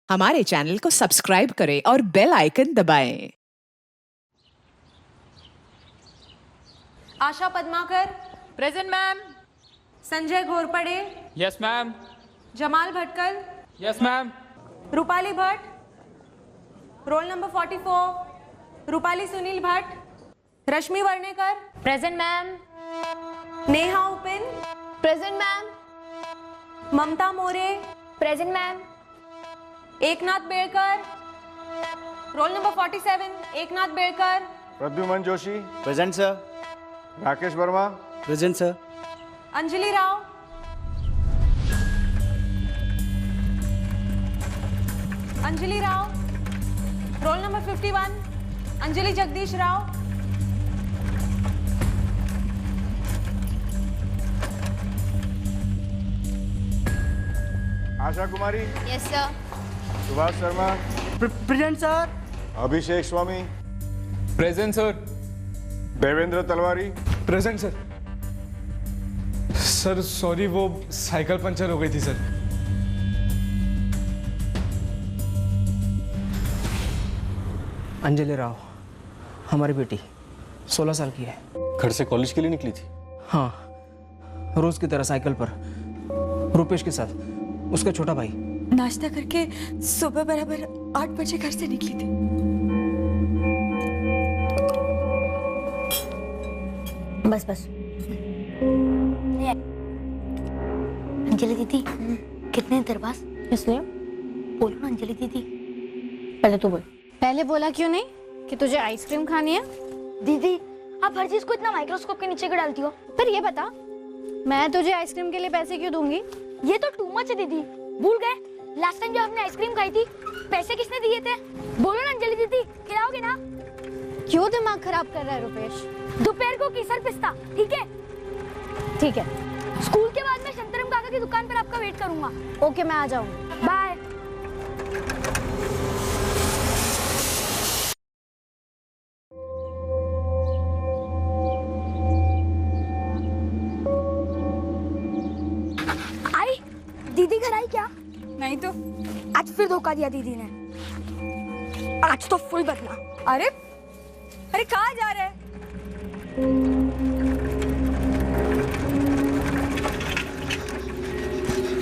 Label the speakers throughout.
Speaker 1: हमारे चैनल को सब्सक्राइब करें और बेल आइकन दबाएं।
Speaker 2: Asha Padmakar,
Speaker 3: present ma'am.
Speaker 2: Sanjay Ghorpade,
Speaker 3: yes ma'am.
Speaker 2: Jamal Bhatkal,
Speaker 3: yes ma'am.
Speaker 2: Rupali Bhatt, roll number 44, Rupali Sunil Bhatt, Rashmi Varnekar,
Speaker 4: present ma'am.
Speaker 2: Neha Upin,
Speaker 4: present ma'am.
Speaker 2: Mamta More,
Speaker 4: present ma'am.
Speaker 2: Eknath Bedkar, roll number 47, Eknath Bedkar,
Speaker 5: Pradyuman Joshi,
Speaker 6: present sir.
Speaker 5: Rakesh Verma,
Speaker 6: present sir.
Speaker 2: Anjali Rao, Anjali Rao, roll number 51, Anjali Jagdish Rao,
Speaker 5: Asha Kumari,
Speaker 4: yes sir.
Speaker 5: Subhash Sharma,
Speaker 6: present sir.
Speaker 5: अभिषेक स्वामी,
Speaker 3: present sir.
Speaker 5: Devendra तलवारी,
Speaker 7: present sir. Sir sorry, वो cycle puncture हो गई थी sir.
Speaker 6: Anjali Rao, हमारी बेटी 16 साल की है।
Speaker 8: घर से कॉलेज के लिए निकली थी?
Speaker 6: हाँ, रोज की तरह साइकिल पर रुपेश के साथ, उसका छोटा भाई।
Speaker 9: नाश्ता करके सुबह बराबर 8 बजे घर से निकली थी।
Speaker 4: बस बस। अंजलि दीदी, कितने देर बाद? इसलिए बोलो ना अंजलि दीदी। पहले तो बोल।
Speaker 10: पहले बोला क्यों नहीं कि तुझे आइसक्रीम खानी है?
Speaker 4: दीदी, आप हर चीज को इतना माइक्रोस्कोप के नीचे क्यों डालती हो?
Speaker 10: फिर ये बता, मैं तुझे आइसक्रीम के लिए पैसे क्यों दूंगी?
Speaker 4: ये तो टू मच है दीदी। भूल गए लास्ट टाइम जब हमने आइसक्रीम खाई थी, पैसे किसने दिए थे? बोलो ना अंजलि दीदी, खिलाओगे ना?
Speaker 10: क्यों दिमाग खराब कर रहा है रुपेश?
Speaker 4: दोपहर को केसर पिस्ता, ठीक है?
Speaker 10: ठीक है,
Speaker 4: स्कूल के बाद मैं शंतरम काका की दुकान पर आपका वेट करूंगा।
Speaker 10: ओके, मैं आ जाऊंगी।
Speaker 4: बाय। आई दीदी घर आई क्या?
Speaker 9: नहीं तो
Speaker 4: आज फिर धोखा दिया दीदी ने। आज तो फुल बदला।
Speaker 9: अरे अरे कहाँ जा रहे हैं?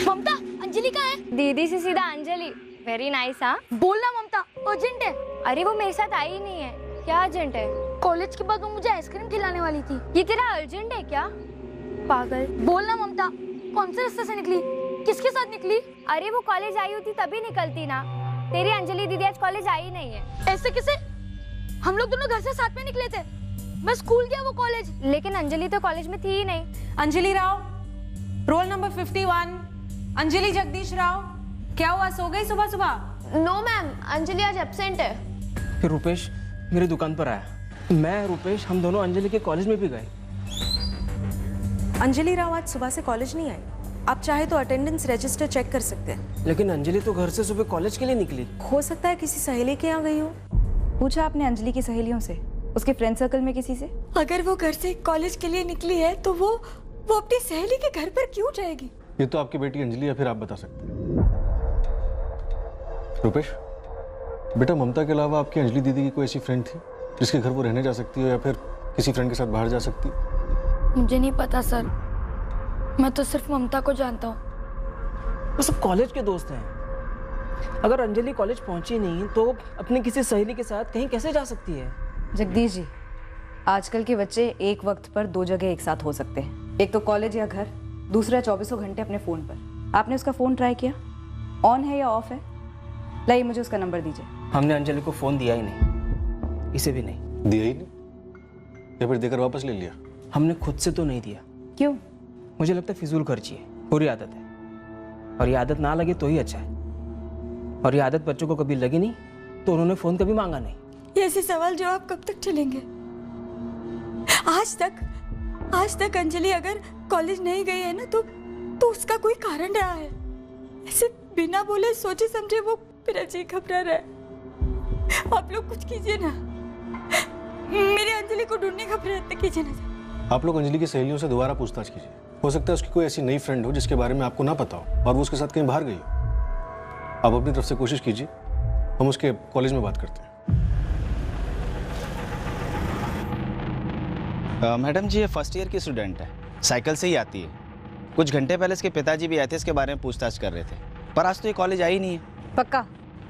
Speaker 4: ममता, अंजलि कहाँ है?
Speaker 10: दीदी से सीधा अंजलि। Very nice. हाँ,
Speaker 4: बोलना ममता, अर्जेंट है।
Speaker 10: अरे वो मेरे साथ आई ही नहीं है। क्या अर्जेंट है?
Speaker 4: कॉलेज के बाद वो मुझे आइसक्रीम खिलाने वाली थी।
Speaker 10: ये तेरा अर्जेंट है क्या? पागल।
Speaker 4: बोलना ममता, कौन से रास्ते से निकली? किसके साथ निकली?
Speaker 10: अरे वो कॉलेज आई होती तभी निकलती ना। तेरी अंजलि दीदी आज कॉलेज आई नहीं है।
Speaker 4: ऐसे कैसे? हम लोग दोनों घर से साथ में निकले थे। मैं स्कूल गया, वो कॉलेज।
Speaker 10: लेकिन अंजलि तो कॉलेज में थी ही नहीं।
Speaker 2: Anjali Rao, roll number 51, Anjali Jagdish Rao. क्या हुआ, सो गई सुबह सुबह?
Speaker 10: नो मैम, अंजलि आज एब्सेंट है।
Speaker 6: फिर रुपेश मेरी दुकान पर आया। मैं, रुपेश, हम दोनों अंजलि के कॉलेज में भी गए।
Speaker 2: अंजलि राव आज सुबह से कॉलेज नहीं आई। आप चाहे तो अटेंडेंस रजिस्टर चेक कर सकते हैं।
Speaker 6: लेकिन अंजलि तो घर से सुबह कॉलेज के लिए निकली।
Speaker 2: हो सकता है किसी सहेली के यहाँ गई हो।
Speaker 9: पूछा आपने अंजलि की सहेलियों से, उसके फ्रेंड सर्कल में किसी से? अगर वो घर से कॉलेज के लिए निकली है तो वो अपनी सहेली के घर पर क्यों जाएगी?
Speaker 8: ये तो आपकी बेटी अंजलि या फिर आप बता सकते हैं। रुपेश बेटा, ममता के अलावा आपकी अंजलि दीदी की कोई ऐसी फ्रेंड थी जिसके घर वो रहने जा सकती हो या फिर किसी फ्रेंड के साथ बाहर जा सकती?
Speaker 4: मुझे नहीं पता सर, मैं तो सिर्फ ममता को जानता हूँ।
Speaker 6: वो सब कॉलेज के दोस्त हैं। अगर अंजलि कॉलेज पहुंची नहीं तो अपनी किसी सहेली के साथ कहीं कैसे जा सकती है?
Speaker 9: जगदीश जी, आजकल के बच्चे एक वक्त पर 2 जगह एक साथ हो सकते हैं। एक तो कॉलेज या घर, दूसरा 24 घंटे अपने फोन पर। आपने उसका फोन ट्राई किया? ऑन है या ऑफ है? लाइए मुझे उसका नंबर दीजिए।
Speaker 6: हमने अंजलि को फोन दिया ही नहीं, इसे भी नहीं
Speaker 8: दिया ही नहीं या फिर देकर वापस ले लिया?
Speaker 6: हमने खुद से तो नहीं दिया।
Speaker 9: क्यों?
Speaker 6: मुझे लगता है फिजूल खर्ची है, बुरी आदत है। और ये आदत ना लगे तो ही अच्छा है। और ये आदत बच्चों को कभी लगी नहीं तो उन्होंने फोन कभी मांगा नहीं।
Speaker 9: ऐसे सवाल जवाब कब तक चलेंगे? आज तक अंजलि अगर कॉलेज नहीं गई है ना तो उसका कोई कारण रहा है। ऐसे बिना बोले सोचे समझे वो मेरा जी घबरा रहा है। आप लोग कुछ कीजिए ना, मेरी अंजलि को ढूंढने का प्रयत्न कीजिए ना।
Speaker 8: आप लोग अंजलि की सहेलियों से दोबारा पूछताछ कीजिए। हो सकता है उसकी कोई ऐसी नई फ्रेंड हो जिसके बारे में आपको ना पता हो और वो उसके साथ कहीं बाहर गई हो। आप अपनी तरफ से कोशिश कीजिए, हम उसके कॉलेज में बात करते हैं।
Speaker 11: मैडम जी, ये फर्स्ट ईयर की स्टूडेंट है, साइकिल से ही आती है। कुछ घंटे पहले इसके पिताजी भी आए थे, इसके बारे में पूछताछ कर रहे थे, पर आज तो ये कॉलेज आई नहीं है।
Speaker 2: पक्का?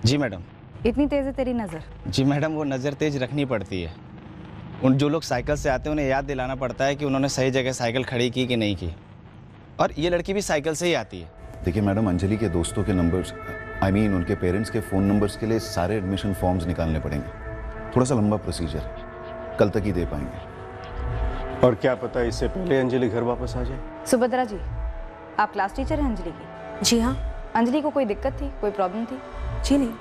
Speaker 11: जी मैडम।
Speaker 2: इतनी तेज है तेरी नजर?
Speaker 11: जी मैडम, वो नज़र तेज रखनी पड़ती है। उन जो लोग साइकिल से आते हैं उन्हें याद दिलाना पड़ता है कि उन्होंने सही जगह साइकिल खड़ी की कि नहीं की। और ये लड़की भी साइकिल से ही आती है।
Speaker 12: देखिए मैडम, अंजलि के दोस्तों के नंबर्स, उनके पेरेंट्स के फ़ोन नंबर्स के लिए सारे एडमिशन फॉर्म्स निकालने पड़ेंगे। थोड़ा सा लंबा प्रोसीजर, कल तक ही दे पाएंगे।
Speaker 5: और क्या पता इससे पहले अंजलि घर वापस आ जाए।
Speaker 2: सुभद्रा जी, आप क्लास टीचर हैं अंजलि की?
Speaker 13: जी हाँ।
Speaker 2: अंजलि को कोई दिक्कत थी, कोई प्रॉब्लम थी?
Speaker 13: जी नहीं,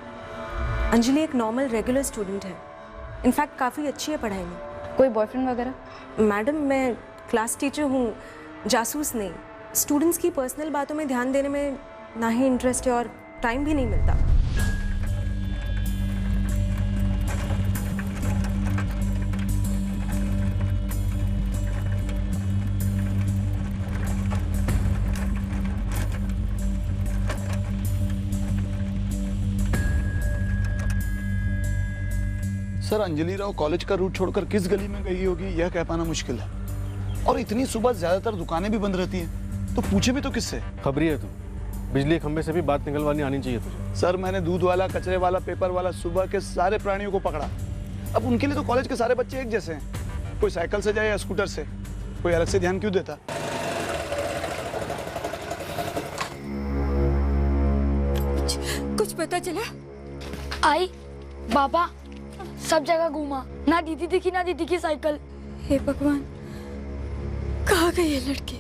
Speaker 13: अंजलि एक नॉर्मल रेगुलर स्टूडेंट है। इनफैक्ट काफ़ी अच्छी है पढ़ाई में।
Speaker 2: कोई बॉयफ्रेंड वगैरह?
Speaker 13: मैडम, मैं क्लास टीचर हूँ, जासूस नहीं। स्टूडेंट्स की पर्सनल बातों में ध्यान देने में ना ही इंटरेस्ट है और टाइम भी नहीं मिलता।
Speaker 14: सर, अंजलि राव कॉलेज का रूट छोड़कर किस गली में गई होगी यह कह पाना मुश्किल है। और इतनी सुबह ज्यादातर दुकानें भी बंद रहती हैं, तो पूछे भी तो किससे?
Speaker 8: खबरी है तू, बिजली खंबे से भी बात निकलवानी आनी चाहिए तुझे।
Speaker 14: सर, मैंने दूध वाला, कचरे वाला, पेपर वाला, सुबह के सारे प्राणियों को पकड़ा। अब उनके लिए तो कॉलेज के सारे बच्चे एक जैसे हैं। कोई साइकिल से जाए या स्कूटर से, कोई अलग से ध्यान क्यों देता?
Speaker 9: कुछ पता चला?
Speaker 4: आई बाबा सब जगह घूमा, ना दीदी दिखी ना दीदी की साइकिल।
Speaker 9: हे भगवान, कहाँ गई ये लड़की?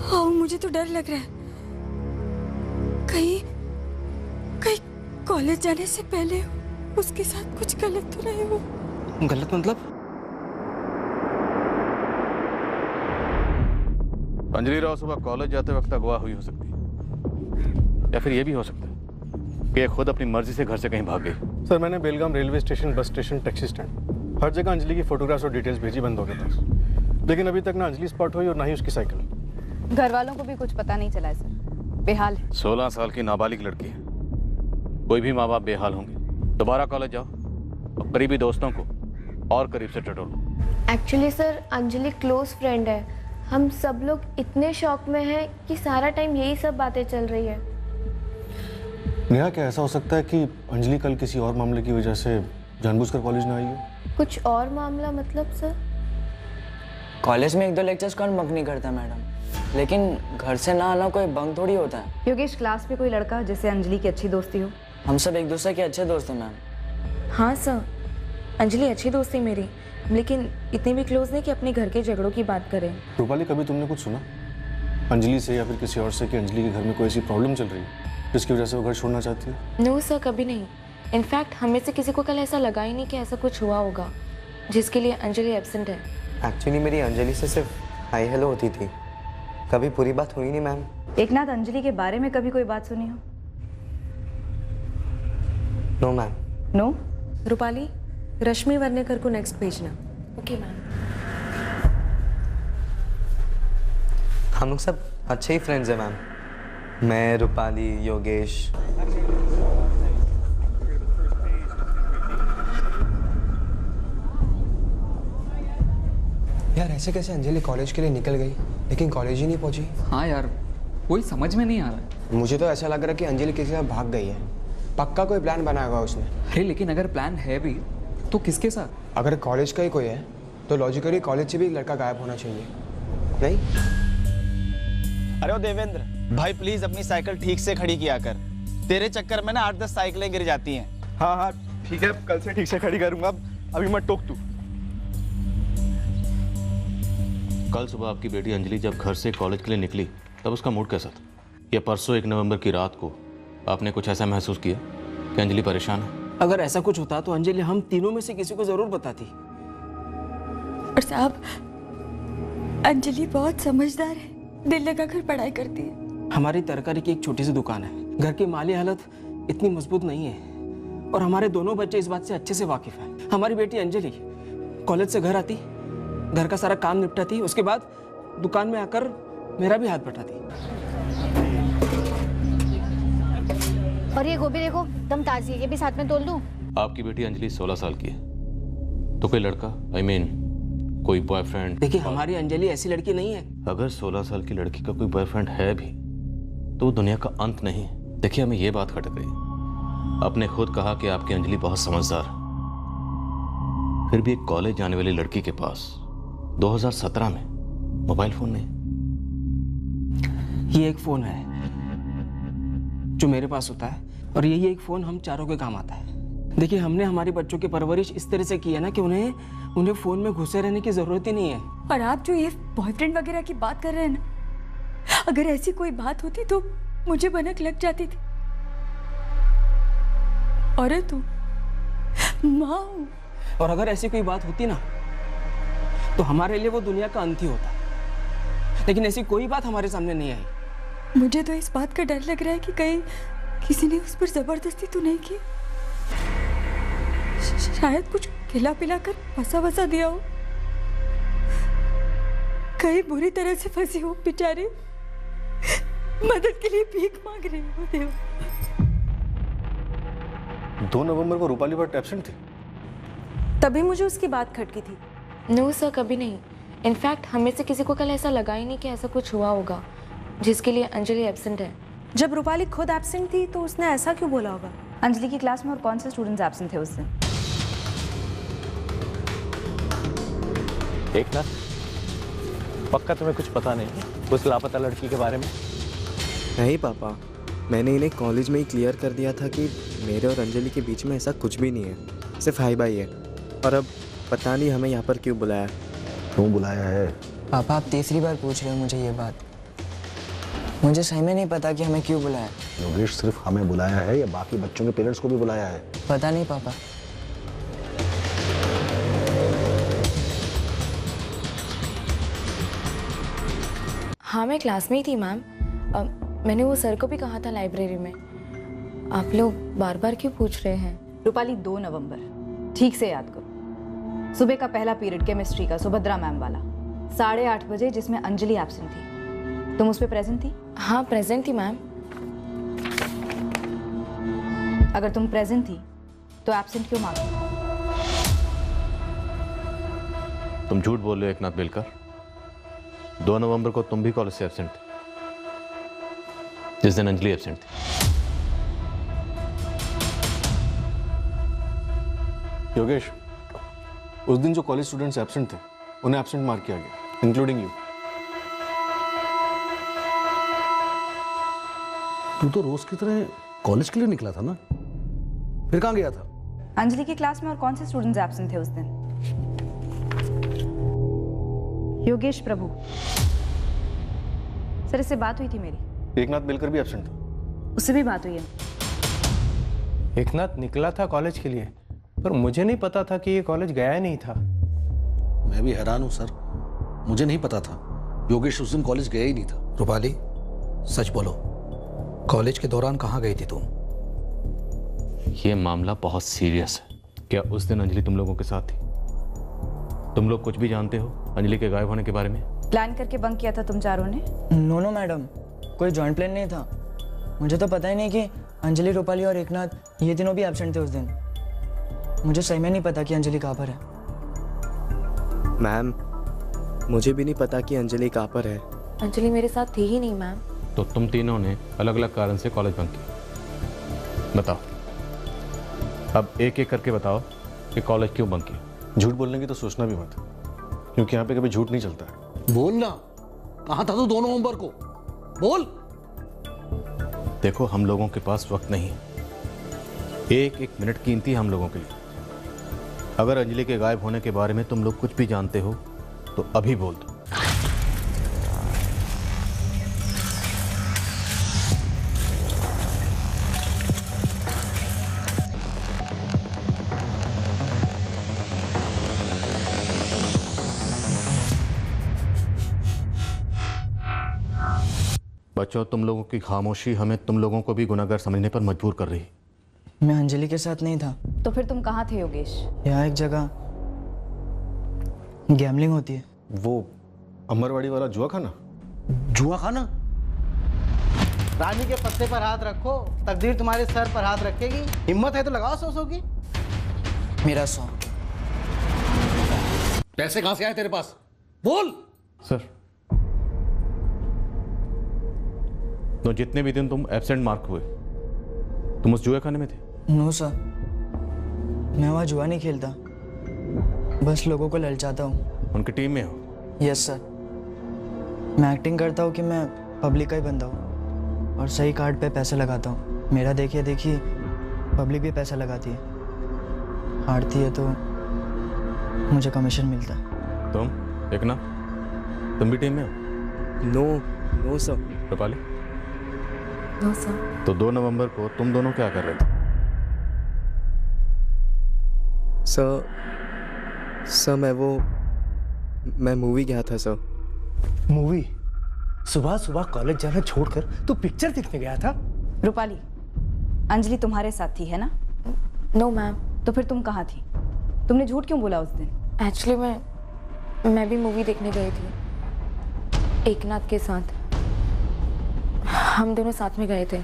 Speaker 9: आओ, मुझे तो डर लग रहा है। कहीं कॉलेज जाने से पहले उसके साथ कुछ गलत तो नहीं हो?
Speaker 6: गलत मतलब?
Speaker 8: अंजलि राव सुबह कॉलेज जाते वक्त अगवा हुई हो सकती है, या फिर ये भी हो सकता है कि ये खुद अपनी मर्जी से घर से कहीं भाग गई। सर, मैंने Belgaum railway station, bus station, taxi stand, हर जगह अंजलि की फोटोग्राफ्स और डिटेल्स भेजी बंदों के पास, लेकिन अभी तक ना अंजलि स्पॉट हुई और ना ही उसकी साइकिल।
Speaker 2: घर वालों को भी कुछ पता नहीं चला है सर, बेहाल है।
Speaker 8: 16 साल की नाबालिग लड़की है, कोई भी माँ बाप बेहाल होंगे। दोबारा कॉलेज जाओ और करीबी दोस्तों को और करीब से टटोलो।
Speaker 10: Actually sir, Anjali close friend है। हम सब लोग इतने शौक में हैं कि सारा टाइम यही सब बातें चल रही है।
Speaker 8: नेहा, क्या ऐसा हो सकता है कि अंजलि कल किसी और मामले की वजह से जानबूझकर कॉलेज ना आई हो?
Speaker 10: कुछ और मामला मतलब सर?
Speaker 15: कॉलेज में 1-2 लेक्चर्स कौन बंक नहीं करता मैडम, लेकिन घर से ना आना कोई बंक थोड़ी होता है।
Speaker 2: योगेश, क्लास में कोई लड़का जिससे अंजलि की अच्छी दोस्ती हो?
Speaker 15: हम सब एक दूसरे के अच्छे दोस्त हैं मैम।
Speaker 13: हाँ सर, अंजलि अच्छी दोस्त थी मेरी, लेकिन इतनी भी क्लोज नहीं कि अपने घर के झगड़ों की बात करें।
Speaker 8: रूपाली, कभी तुमने कुछ सुना अंजलि से या फिर किसी और से कि अंजलि के घर में कोई ऐसी प्रॉब्लम चल रही है जिसकी वजह से वो घर छोड़ना चाहती है?
Speaker 13: नो सर, कभी नहीं। इनफैक्ट हमें से किसी को कल ऐसा लगा ही नहीं कि ऐसा कुछ हुआ होगा जिसके लिए अंजलि एब्सेंट है।
Speaker 15: एक्चुअली मेरी अंजलि से सिर्फ हाई हेलो होती थी, कभी पूरी बात हुई नहीं मैम।
Speaker 2: एकनाथ, अंजलि के बारे में कभी कोई बात सुनी हो?
Speaker 15: No ma'am.
Speaker 2: No?
Speaker 13: Rupali, Rashmi Varnekar को नेक्स्ट भेजना। Okay ma'am.
Speaker 15: हम लोग सब अच्छे ही फ्रेंड्स हैं मैम, मैं, रूपाली, योगेश।
Speaker 16: यार ऐसे कैसे अंजलि कॉलेज के लिए निकल गई लेकिन कॉलेज ही नहीं पहुंची?
Speaker 3: हाँ यार, कोई समझ में नहीं आ रहा है।
Speaker 16: मुझे तो ऐसा लग रहा है कि अंजलि किसी से भाग गई है। पक्का कोई प्लान बनाया होगा उसने।
Speaker 3: अरे लेकिन अगर प्लान है भी तो किसके साथ?
Speaker 16: अगर कॉलेज का ही कोई है तो लॉजिकली कॉलेज से भी एक लड़का गायब होना चाहिए, नहीं?
Speaker 11: अरे ओ देवेंद्र भाई, प्लीज अपनी साइकिल ठीक से खड़ी किया कर। तेरे चक्कर में ना 8-10 साइकिलें गिर जाती हैं।
Speaker 5: हाँ, ठीक है, कल से ठीक से खड़ी करूंगा। अभी मत टोक तू।
Speaker 8: कल सुबह आपकी बेटी अंजलि जब घर से कॉलेज के लिए निकली तब उसका मूड कैसा था? या परसों 1 नवंबर की रात को आपने कुछ ऐसा महसूस किया कि अंजलि परेशान है?
Speaker 6: अगर ऐसा कुछ होता तो अंजलि हम तीनों में से किसी को जरूर बताती।
Speaker 9: और साहब, अंजलि बहुत समझदार है, दिल लगाकर पढ़ाई करती है।
Speaker 6: हमारी तरकारी की एक छोटी सी दुकान है, घर की माली हालत इतनी मजबूत नहीं है और हमारे दोनों बच्चे इस बात से अच्छे से वाकिफ हैं। हमारी बेटी अंजलि कॉलेज से घर आती, घर का सारा काम निपटाती, उसके बाद दुकान में आकर मेरा भी हाथ बटाती।
Speaker 4: और ये गोभी देखो, दम ताजी है, ये भी साथ में तोल दूं?
Speaker 17: आपकी बेटी अंजलि 16 साल की है, तो कोई लड़का कोई बॉयफ्रेंड?
Speaker 6: देखिए, हमारी अंजलि ऐसी लड़की नहीं है।
Speaker 17: अगर 16 साल की लड़की का कोई बॉयफ्रेंड है भी तो वो दुनिया का अंत नहीं है। देखिए, हमें ये बात खटक रही। आपने खुद कहा कि आपकी अंजलि बहुत समझदार है, फिर भी एक कॉलेज जाने वाली लड़की के पास 2017 में मोबाइल फोन नहीं।
Speaker 6: ये एक फोन है जो मेरे पास होता है, और यही एक फोन हम चारों के काम आता है। देखिए, हमने हमारे बच्चों की परवरिश इस तरह से की है ना कि उन्हें फोन में घुसे रहने की जरूरत ही नहीं है।
Speaker 9: और आप जो ये बॉयफ्रेंड वगैरह की बात कर रहे हैं ना, अगर ऐसी कोई बात होती तो मुझे भनक लग जाती थी। औरत हूँ, माँ हूँ।
Speaker 6: और अगर ऐसी कोई बात होती ना तो हमारे लिए वो दुनिया का अंत ही होता, लेकिन ऐसी कोई बात हमारे सामने नहीं आई।
Speaker 9: मुझे तो इस बात का डर लग रहा है कि कहीं किसी ने उस पर जबरदस्ती तो नहीं की। शायद कुछ खिला पिला कर फंसा वसा दिया हो, कहीं बुरी तरह से फंसी हो बेचारी, मदद के लिए भीख मांग रही हो। देव,
Speaker 8: 2 नवंबर को रूपाली भट्ट एब्सेंट थी।
Speaker 13: तभी मुझे उसकी बात खटकी थी।
Speaker 10: नो सर, कभी नहीं। इनफैक्ट हमें से किसी को कल ऐसा लगा ही नहीं कि ऐसा कुछ हुआ होगा जिसके लिए अंजलि एब्सेंट है।
Speaker 13: जब रूपाली खुद एब्सेंट थी तो उसने ऐसा क्यों बोला होगा?
Speaker 2: अंजलि की क्लास में और कौन से स्टूडेंट्स एब्सेंट थे उस दिन?
Speaker 18: एक ना, पक्का तुम्हें कुछ पता नहीं उस लापता लड़की के बारे में?
Speaker 16: नहीं पापा, मैंने इन्हें कॉलेज में ही क्लियर कर दिया था कि मेरे और अंजलि के बीच में ऐसा कुछ भी नहीं है, सिर्फ हाई बाई है। और अब पता नहीं हमें यहाँ पर क्यों बुलाया।
Speaker 12: क्यों बुलाया है?
Speaker 15: पापा, आप तीसरी बार पूछ रहे हो मुझे ये बात। मुझे सही में नहीं पता कि हमें क्यों बुलाया।
Speaker 12: योगेश, सिर्फ हमें बुलाया है या बाकी बच्चों के पेरेंट्स को भी बुलाया है?
Speaker 15: पता नहीं पापा। हाँ, मैं क्लास में ही थी मैम। मैंने वो सर को भी कहा था लाइब्रेरी में। आप लोग बार बार क्यों पूछ रहे हैं?
Speaker 2: रूपाली, 2 नवंबर, ठीक से याद करो। सुबह का पहला पीरियड केमिस्ट्री का, सुभद्रा मैम वाला, 8:30 बजे, जिसमें अंजलि एब्सेंट थी। तुम उस पर प्रेजेंट थी?
Speaker 10: हाँ, प्रेजेंट थी मैम।
Speaker 2: अगर तुम प्रेजेंट थी तो एब्सेंट क्यों मांगी?
Speaker 17: तुम झूठ बोल रहे हो एकनाथ बेलकर। 2 नवंबर को तुम भी कॉलेज से एब्सेंट थे, जिस दिन अंजलि एब्सेंट थी।
Speaker 8: योगेश, उस दिन जो कॉलेज स्टूडेंट्स एब्सेंट थे उन्हें एब्सेंट मार्क किया गया, इंक्लूडिंग यू।
Speaker 19: तू तो रोज की तरह कॉलेज के लिए निकला था ना, फिर कहाँ गया था?
Speaker 2: अंजलि की क्लास में और कौन से स्टूडेंट्स एब्सेंट थे उस दिन? योगेश प्रभु सर, इससे बात हुई थी मेरी।
Speaker 8: एकनाथ बेलकर भी एब्सेंट था।
Speaker 2: उससे भी बात हुई है।
Speaker 16: एकनाथ निकला था कॉलेज के लिए, पर मुझे नहीं पता था कि ये कॉलेज गया ही नहीं था।
Speaker 19: मैं भी हैरान हूँ सर, मुझे नहीं पता था योगेश उस दिन कॉलेज गया ही नहीं था।
Speaker 20: रूपाली, सच बोलो, कॉलेज के दौरान कहाँ गई थी तुम?
Speaker 17: ये मामला बहुत सीरियस है। क्या उस दिन अंजलि तुम लोगों के साथ थी? तुम लोग कुछ भी जानते हो अंजलि के गायब होने के बारे में?
Speaker 2: प्लान करके बंक किया था तुम चारों ने?
Speaker 15: नो मैडम, कोई जॉइंट प्लान नहीं था। मुझे तो पता ही नहीं कि अंजलि, रूपाली और एकनाथ ये तीनों भी एब्सेंट थे उस दिन। मुझे सही में नहीं पता कि अंजलि कहाँ पर है।
Speaker 16: मैम, मुझे भी नहीं पता कि अंजलि कहाँ पर है।
Speaker 10: अंजलि मेरे साथ थी ही नहीं मैम।
Speaker 17: तो तुम तीनों ने अलग अलग कारण से कॉलेज बंक किया। बताओ, अब एक एक करके बताओ कि कॉलेज क्यों बंक किया।
Speaker 8: झूठ बोलने की तो सोचना भी मत, क्योंकि यहाँ पे कभी झूठ नहीं चलता है।
Speaker 19: बोल ना, कहाँ था तू 2 नवंबर को? बोल।
Speaker 17: देखो, हम लोगों के पास वक्त नहीं है, एक एक मिनट कीमती है हम लोगों के लिए। अगर अंजलि के गायब होने के बारे में तुम लोग कुछ भी जानते हो तो अभी बोल दो। बच्चों, तुम लोगों की खामोशी हमें तुम लोगों को भी गुनहगार समझने पर मजबूर कर रही है।
Speaker 15: मैं अंजलि के साथ नहीं था।
Speaker 2: तो फिर तुम कहाँ थे योगेश?
Speaker 15: यहाँ एक जगह गैम्बलिंग होती है।
Speaker 8: वो अमरवाड़ी वाला जुआ खाना?
Speaker 19: जुआ खाना?
Speaker 21: रानी के पत्ते पर हाथ रखो, तकदीर तुम्हारे सर पर हाथ रखेगी। हिम्मत है तो लगाओ 100 की।
Speaker 15: मेरा 100।
Speaker 19: पैसे कहां से आए तेरे पास? बोल।
Speaker 8: सर, तो जितने भी दिन तुम एब्सेंट मार्क हुए, तुम उस जुए खाने में थे?
Speaker 15: नो सर, मैं वहाँ जुआ नहीं खेलता, बस लोगों को ललचाता हूँ।
Speaker 8: उनकी टीम में हो?
Speaker 15: यस सर, मैं एक्टिंग करता हूँ कि मैं पब्लिक का ही बंदा हूँ और सही कार्ड पे पैसे लगाता हूँ। मेरा देखिए देखिए पब्लिक भी पैसा लगाती है, हारती है तो मुझे कमीशन मिलता है।
Speaker 8: तुम एक ना, तुम भी टीम में हो?
Speaker 16: No sir.
Speaker 8: Rupali?
Speaker 10: No sir.
Speaker 8: तो 2 नवंबर को तुम दोनों क्या कर रहे थे?
Speaker 16: सर मैं मूवी गया था सर।
Speaker 20: मूवी? सुबह सुबह कॉलेज जाना छोड़कर तू पिक्चर देखने गया था?
Speaker 2: रूपाली, अंजलि तुम्हारे साथ थी है ना?
Speaker 10: No ma'am.
Speaker 2: तो फिर तुम कहाँ थी? तुमने झूठ क्यों बोला उस दिन?
Speaker 10: एक्चुअली मैं भी मूवी देखने गई थी एकनाथ के साथ। हम दोनों साथ में गए थे।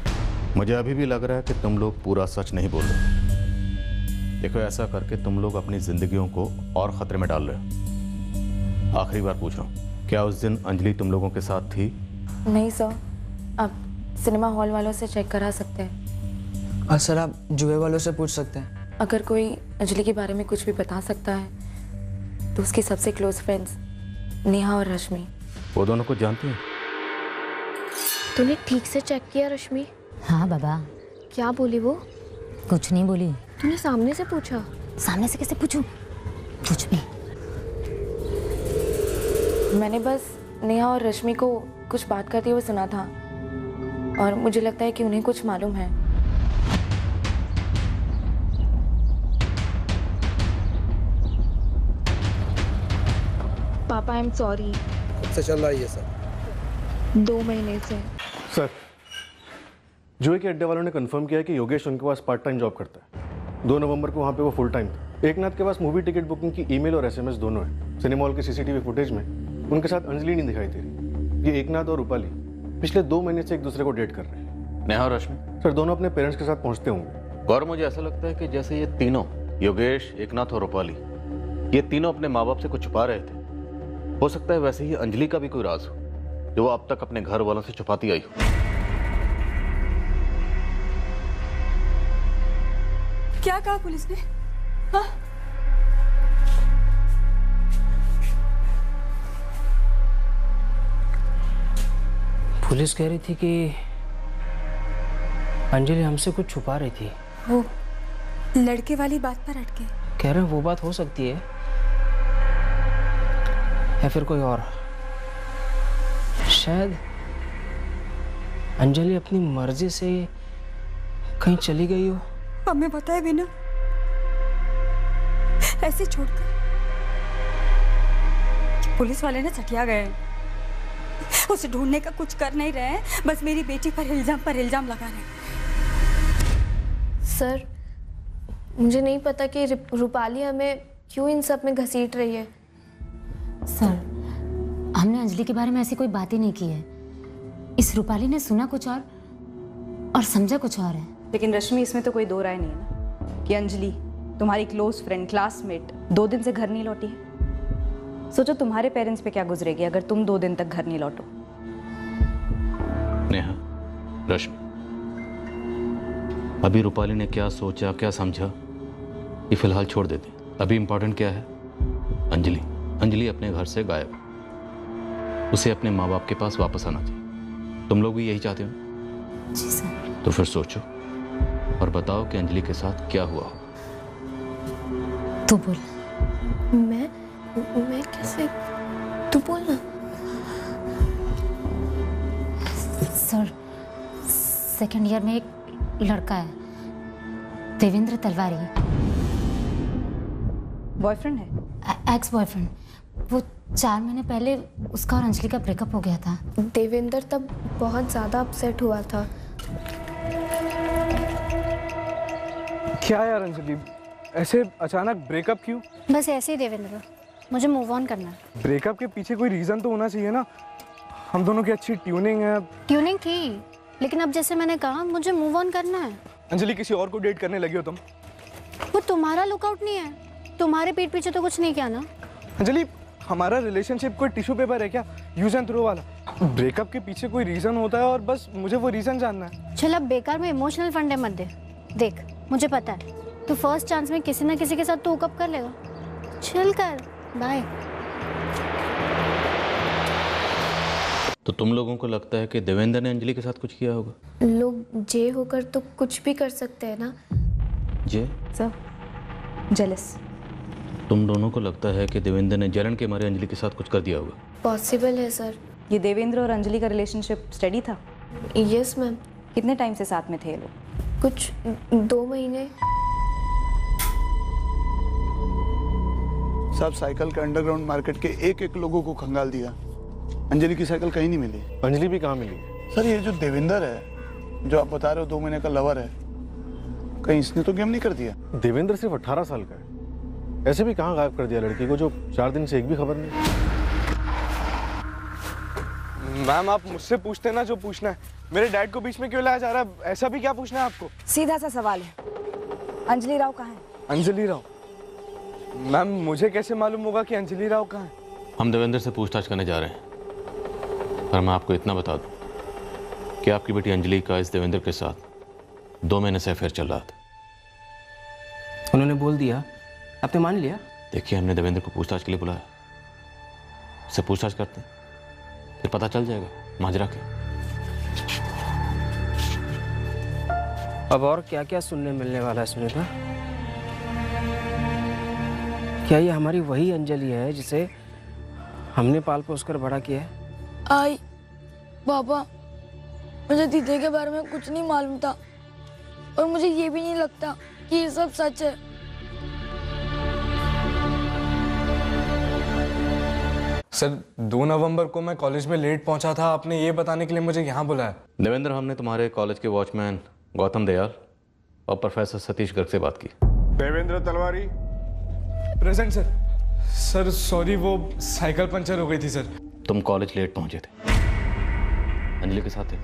Speaker 8: मुझे अभी भी लग रहा है कि तुम लोग पूरा सच नहीं बोल रहे। देखो, ऐसा करके तुम लोग अपनी जिंदगियों को और खतरे में डाल रहे हो। आखिरी बार पूछ रहा हूँ, क्या उस दिन अंजलि तुम लोगों के साथ थी?
Speaker 10: नहीं सर, आप सिनेमा हॉल वालों से चेक करा सकते हैं।
Speaker 15: और सर आप जुए वालों से पूछ सकते हैं।
Speaker 10: अगर कोई अंजलि के बारे में कुछ भी बता सकता है तो उसकी सबसे क्लोज फ्रेंड्स नेहा और रश्मि।
Speaker 8: वो दोनों को जानती हैं?
Speaker 10: तूने ठीक से चेक किया रश्मि?
Speaker 22: हाँ बाबा।
Speaker 10: क्या बोली वो?
Speaker 22: कुछ नहीं बोली।
Speaker 10: तूने सामने से पूछा?
Speaker 22: सामने से कैसे पूछूं? कुछ भी।
Speaker 10: मैंने बस नेहा और रश्मि को कुछ बात करते हुए सुना था और मुझे लगता है कि उन्हें कुछ मालूम है। पापा आई एम सॉरी।
Speaker 20: कब से चल रहा है ये सब?
Speaker 10: 2 महीने से।
Speaker 5: सर, जुए के अड्डे वालों ने कंफर्म किया कि योगेश उनके पास पार्ट टाइम जॉब करता है। 2 नवंबर को वहाँ पे वो फुल टाइम था। एकनाथ के पास मूवी टिकट बुकिंग की ईमेल और SMS दोनों है। सिनेमा हॉल के CCTV फुटेज में उनके साथ अंजलि नहीं दिखाई दे रही। ये एकनाथ और रूपाली पिछले 2 महीने से एक दूसरे को डेट कर रहे हैं।
Speaker 8: नेहा और रश्मि?
Speaker 5: सर, दोनों अपने पेरेंट्स के साथ पहुँचते होंगे।
Speaker 8: गौरव, मुझे ऐसा लगता है कि जैसे ये तीनों, योगेश, एकनाथ और रूपाली, ये तीनों अपने माँ बाप से कुछ छुपा रहे थे। हो सकता है वैसे ही अंजलि का भी कोई राज हो जो वो अब तक अपने घर वालों से छुपाती आई हो।
Speaker 9: क्या कहा पुलिस ने? हाँ?
Speaker 6: पुलिस कह रही थी कि अंजलि हमसे कुछ छुपा रही थी।
Speaker 9: वो लड़के वाली बात पर अटके।
Speaker 6: कह रहे हैं वो बात हो सकती है या फिर कोई और। शायद अंजलि अपनी मर्जी से कहीं चली गई हो।
Speaker 9: हमें बताए बिना ऐसे छोड़कर पुलिस वाले ने सटिया गए। उसे ढूंढने का कुछ कर नहीं रहे हैं, बस मेरी बेटी पर इल्जाम लगा रहे हैं।
Speaker 10: सर, मुझे नहीं पता कि रूपाली हमें क्यों इन सब में घसीट रही है।
Speaker 22: सर, हमने अंजलि के बारे में ऐसी कोई बात ही नहीं की है। इस रूपाली ने सुना कुछ और समझा कुछ और है।
Speaker 2: लेकिन रश्मि, इसमें तो कोई दो राय नहीं है ना कि अंजलि तुम्हारी क्लोज फ्रेंड, क्लासमेट 2 दिन से घर नहीं लौटी है। सोचो तुम्हारे पेरेंट्स पे क्या गुजरेगी अगर तुम 2 दिन तक घर नहीं लौटो।
Speaker 17: नेहा, रश्मि, अभी रूपाली ने क्या सोचा, क्या समझा, ये फिलहाल छोड़ देते। अभी इम्पोर्टेंट क्या है? अंजलि। अंजलि अपने घर से गायब, उसे अपने माँ बाप के पास वापस आना चाहिए। तुम लोग भी यही चाहते हो?
Speaker 22: जी सर।
Speaker 17: तो फिर सोचो और बताओ कि अंजलि के साथ क्या हुआ हो।
Speaker 22: तू बोल।
Speaker 10: मैं कैसे? तू बोल ना।
Speaker 22: सर, 2nd ईयर में एक लड़का है, देवेंद्र तलवारी।
Speaker 2: बॉयफ्रेंड है?
Speaker 22: Ex boyfriend. वो 4 महीने पहले उसका और अंजलि का ब्रेकअप हो गया था।
Speaker 10: देवेंद्र तब बहुत ज़्यादा अपसेट हुआ था।
Speaker 7: क्या यार अंजलि, ऐसे अचानक ब्रेकअप क्यों?
Speaker 22: बस ऐसे ही देवेंद्र, मुझे मूव ऑन करना है।
Speaker 7: ब्रेकअप के पीछे कोई रीजन तो होना चाहिए ना। हम दोनों की अच्छी ट्यूनिंग है।
Speaker 1: ट्यूनिंग थी, लेकिन अब जैसे मैंने कहा मुझे मूव ऑन करना है।
Speaker 7: अंजलि किसी और को डेट करने लगी हो तुम?
Speaker 1: वो तुम्हारा लुकआउट नहीं है, तुम्हारे पीठ पीछे तो कुछ नहीं किया ना।
Speaker 7: अंजलि हमारा रिलेशनशिप कोई टिश्यू पेपर है क्या, यूज एंड थ्रो वाला? ब्रेकअप के पीछे कोई रीजन होता है और बस मुझे वो रीजन जानना है।
Speaker 1: चल अब बेकार में इमोशनल फंडे मत दे। देख मुझे पता है तू फर्स्ट चांस में किसी ना किसी के साथ तो हुकअप कर लेगा। चिल कर, बाय।
Speaker 17: तो तुम लोगों को लगता है कि देवेंद्र ने अंजलि के साथ कुछ किया होगा?
Speaker 10: लोग जे होकर तो कुछ भी कर सकते हैं ना।
Speaker 17: जे?
Speaker 2: Sir, jealous.
Speaker 17: तुम दोनों को लगता है कि देवेंद्र ने जलन के मारे अंजलि के साथ कुछ कर दिया होगा?
Speaker 10: पॉसिबल है सर।
Speaker 2: ये देवेंद्र और अंजलि का रिलेशनशिप स्टडी था?
Speaker 10: Yes ma'am.
Speaker 2: कितने टाइम से साथ में थे ये लोग?
Speaker 10: कुछ 2 महीने।
Speaker 14: सब साइकिल के अंडरग्राउंड मार्केट के एक लोगों को खंगाल दिया। अंजलि की साइकिल कहीं नहीं मिली।
Speaker 5: अंजलि भी कहाँ मिली?
Speaker 14: सर ये जो देवेंद्र है, जो आप बता रहे हो 2 महीने का लवर है, कहीं इसने तो गेम नहीं कर दिया?
Speaker 5: देवेंद्र सिर्फ 18 साल का है, ऐसे भी कहाँ गायब कर दिया लड़की को जो 4 दिन से एक भी खबर नहीं?
Speaker 7: मैम आप मुझसे पूछते ना जो पूछना है, मेरे डैड को बीच में क्यों लाया जा रहा है? ऐसा भी क्या पूछना है आपको?
Speaker 2: सीधा सा सवाल है, अंजलि राव कहाँ है?
Speaker 7: अंजलि राव? मैम मुझे कैसे मालूम होगा कि अंजलि राव कहाँ है?
Speaker 17: हम देवेंद्र से पूछताछ करने जा रहे हैं, पर मैं आपको इतना बता दूं कि आपकी बेटी अंजलि का इस देवेंद्र के साथ 2 महीने से अफेयर चल रहा था।
Speaker 6: उन्होंने बोल दिया, आपने मान लिया?
Speaker 17: देखिए हमने देवेंद्र को पूछताछ के लिए बुलाया, उससे पूछताछ करते हैं, फिर पता चल जाएगा माजरा क्या।
Speaker 6: अब और क्या क्या सुनने मिलने वाला है सुनीता? क्या ये हमारी वही अंजलि है जिसे हमने पाल पोस कर बड़ा किया है?
Speaker 4: आई पापा, मुझे दीदी के बारे में कुछ नहीं मालूम था और मुझे ये भी नहीं लगता कि ये सब सच है।
Speaker 7: सर 2 नवंबर को मैं कॉलेज में लेट पहुंचा था, आपने ये बताने के लिए मुझे यहाँ बुलाया।
Speaker 17: देवेंद्र, हमने तुम्हारे कॉलेज के वॉचमैन गौतम दयाल और प्रोफेसर सतीश गर्ग से बात की।
Speaker 23: देवेंद्र तलवारी
Speaker 7: प्रेजेंट सर। सर सॉरी, वो साइकिल पंचर हो गई थी सर।
Speaker 17: तुम कॉलेज लेट पहुंचे थे, अंजलि के साथ थे,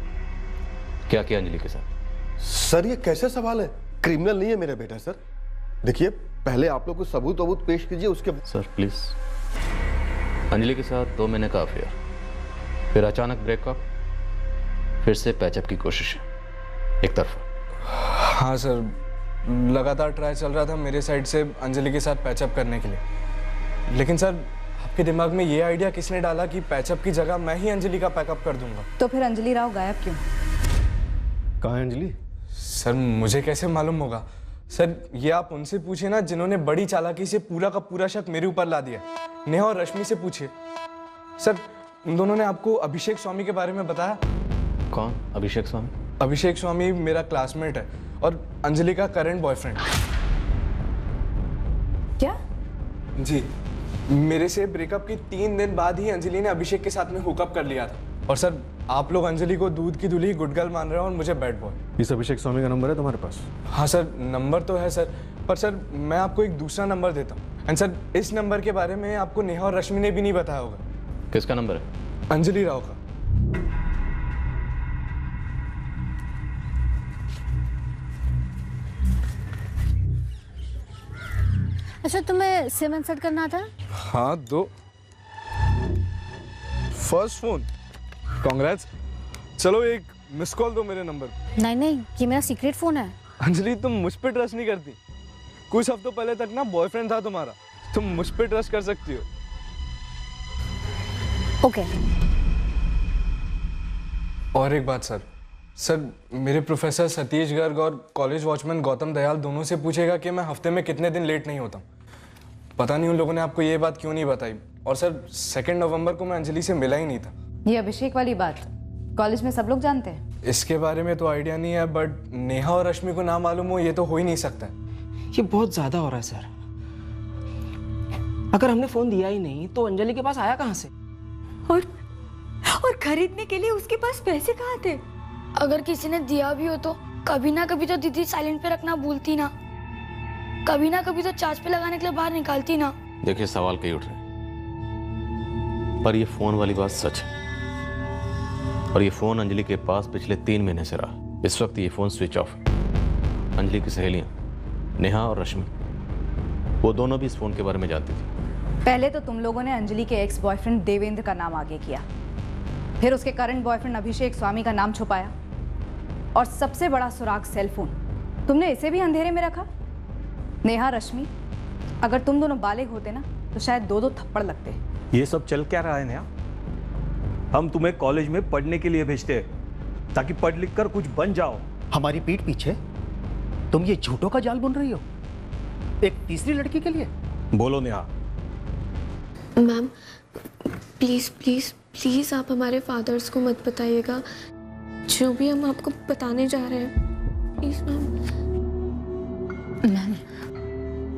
Speaker 17: क्या किया अंजलि के साथ?
Speaker 23: सर ये कैसे सवाल है? क्रिमिनल नहीं है मेरा बेटा सर। देखिए पहले आप लोग को सबूत वबूत पेश कीजिए, उसके
Speaker 17: सर प्लीज। अंजलि के साथ 2 महीने का अफेयर, फिर अचानक ब्रेकअप, फिर से पैचअप की कोशिश एक तरफा।
Speaker 7: हाँ सर, लगातार ट्राई चल रहा था मेरे साइड से अंजलि के साथ पैचअप करने के लिए, लेकिन सर आपके दिमाग में ये आइडिया किसने डाला कि पैचअप की जगह मैं ही अंजलि का पैकअप कर दूंगा?
Speaker 2: तो फिर अंजलि राव गायब क्यों?
Speaker 5: कहाँ है अंजलि?
Speaker 7: सर मुझे कैसे मालूम होगा? सर ये आप उनसे पूछिए ना जिन्होंने बड़ी चालाकी से पूरा का पूरा शक मेरे ऊपर ला दिया। नेहा और रश्मि से पूछिए। सर उन दोनों ने आपको अभिषेक स्वामी के बारे में बताया?
Speaker 17: कौन अभिषेक स्वामी?
Speaker 7: अभिषेक स्वामी मेरा क्लासमेट है और अंजलि का करंट बॉयफ्रेंड।
Speaker 2: क्या?
Speaker 7: जी, मेरे से ब्रेकअप के 3 दिन बाद ही अंजलि ने अभिषेक के साथ में हुकअप कर लिया था। और सर आप लोग अंजलि को दूध की दूल्ही गुड गर्ल मान रहे हो और मुझे बैड बॉय।
Speaker 5: इस अभिषेक स्वामी का नंबर है तुम्हारे पास?
Speaker 7: हाँ सर, नंबर तो है सर, पर सर मैं आपको एक दूसरा नंबर देता हूँ। एंड सर इस नंबर के बारे में आपको नेहा और रश्मि ने भी नहीं बताया होगा।
Speaker 17: किसका नंबर है?
Speaker 7: अंजलि राव का।
Speaker 1: अच्छा तुम्हें सिम इंसर्ट करना था?
Speaker 7: हाँ दो। First phone, congrats. चलो एक मिस कॉल दो मेरे नंबर।
Speaker 1: नहीं नहीं, ये मेरा सीक्रेट फोन है।
Speaker 7: अंजलि तुम मुझ पे ट्रस्ट नहीं करती। कुछ हफ्तों पहले तक ना बॉयफ्रेंड था तुम्हारा, तुम मुझ पे ट्रस्ट कर सकती हो।
Speaker 1: ओके।
Speaker 7: और एक बात सर, मेरे प्रोफेसर सतीश गर्ग और कॉलेज वॉचमैन गौतम दयाल दोनों से पूछेगा कि मैं हफ्ते में कितने दिन लेट नहीं होता। पता नहीं उन लोगों ने आपको ये बात क्यों नहीं बताई। और सर 2 नवंबर को मैं अंजलि से मिला ही नहीं था।
Speaker 2: ये अभिषेक वाली बात कॉलेज में सब लोग जानते हैं?
Speaker 7: इसके बारे में तो आइडिया नहीं है, बट नेहा और रश्मि को ना मालूम हो ये तो हो ही नहीं सकता।
Speaker 6: ये बहुत ज्यादा हो रहा है सर। अगर हमने फोन दिया ही नहीं तो अंजलि के पास आया कहाँ से?
Speaker 9: और खरीदने के लिए उसके पास पैसे कहाँ थे?
Speaker 4: अगर किसी ने दिया भी हो तो कभी ना कभी तो दीदी साइलेंट पे रखना भूलती ना, कभी ना कभी तो चार्ज पे लगाने के लिए बाहर निकालती ना।
Speaker 17: देखिए सवाल कई उठ रहे, पर ये फोन वाली बात सच है। और ये फ़ोन अंजलि के पास पिछले 3 महीने से रहा। इस वक्त ये फ़ोन स्विच ऑफ है। अंजलि की सहेलियाँ नेहा और रश्मि, वो दोनों भी इस फ़ोन के बारे में जानती थी।
Speaker 2: पहले तो तुम लोगों ने अंजलि के एक्स बॉयफ्रेंड देवेंद्र का नाम आगे किया, फिर उसके करंट बॉयफ्रेंड अभिषेक स्वामी का नाम छुपाया, और सबसे बड़ा सुराग सेलफोन, तुमने इसे भी अंधेरे में रखा। नेहा, रश्मि, अगर तुम दोनों बालिग होते ना तो शायद 2-2 थप्पड़ लगते।
Speaker 18: ये सब चल क्या रहा है नेहा? हम तुम्हें कॉलेज में पढ़ने के लिए भेजते हैं ताकि पढ़ लिख कर कुछ बन जाओ।
Speaker 20: हमारी पीठ पीछे तुम ये झूठों का जाल बुन रही हो एक तीसरी लड़की के लिए।
Speaker 18: बोलो Neha.
Speaker 3: Ma'am please please please आप हमारे फादर्स को मत बताइएगा, जो भी हम आपको बताने जा रहे हैं, प्लीज़
Speaker 22: मैम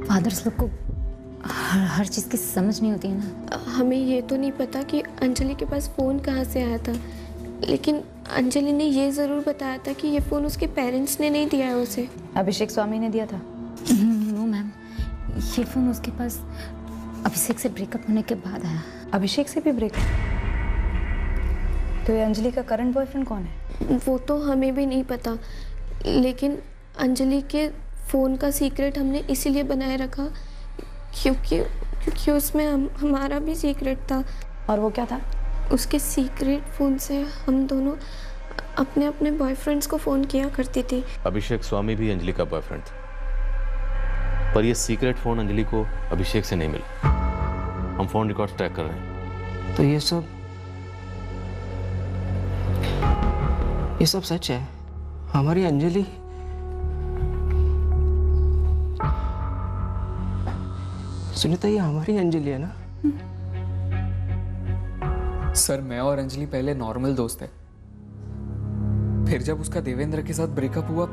Speaker 22: फादर्स लोग को हर चीज़ की समझ नहीं होती है ना।
Speaker 3: हमें ये तो नहीं पता कि अंजलि के पास फ़ोन कहाँ से आया था, लेकिन अंजलि ने ये ज़रूर बताया था कि ये फ़ोन उसके पेरेंट्स ने नहीं दिया है उसे।
Speaker 2: अभिषेक स्वामी ने दिया था?
Speaker 22: नो मैम, ये फ़ोन उसके पास अभिषेक से ब्रेकअप होने के बाद आया।
Speaker 2: अभिषेक से भी ब्रेकअप? तो ये अंजलि का करंट बॉयफ्रेंड कौन है?
Speaker 3: वो तो हमें भी नहीं पता, लेकिन अंजलि के फ़ोन का सीक्रेट हमने इसीलिए बनाए रखा क्योंकि उसमें हमारा भी सीक्रेट था।
Speaker 2: और वो क्या था?
Speaker 3: उसके सीक्रेट फ़ोन से हम दोनों अपने अपने बॉयफ्रेंड्स को फ़ोन किया करती थी।
Speaker 17: अभिषेक स्वामी भी अंजलि का बॉयफ्रेंड था, पर ये सीक्रेट फ़ोन अंजलि को अभिषेक से नहीं मिला। हम फ़ोन रिकॉर्ड्स ट्रैक कर रहे हैं।
Speaker 6: तो ये सब सच है? हमारी अंजलि सुनीता, ये हमारी अंजलि है ना?
Speaker 11: सर मैं और अंजलि पहले नॉर्मल दोस्त थे, फिर जब उसका देवेंद्र के साथ ब्रेकअप हुआ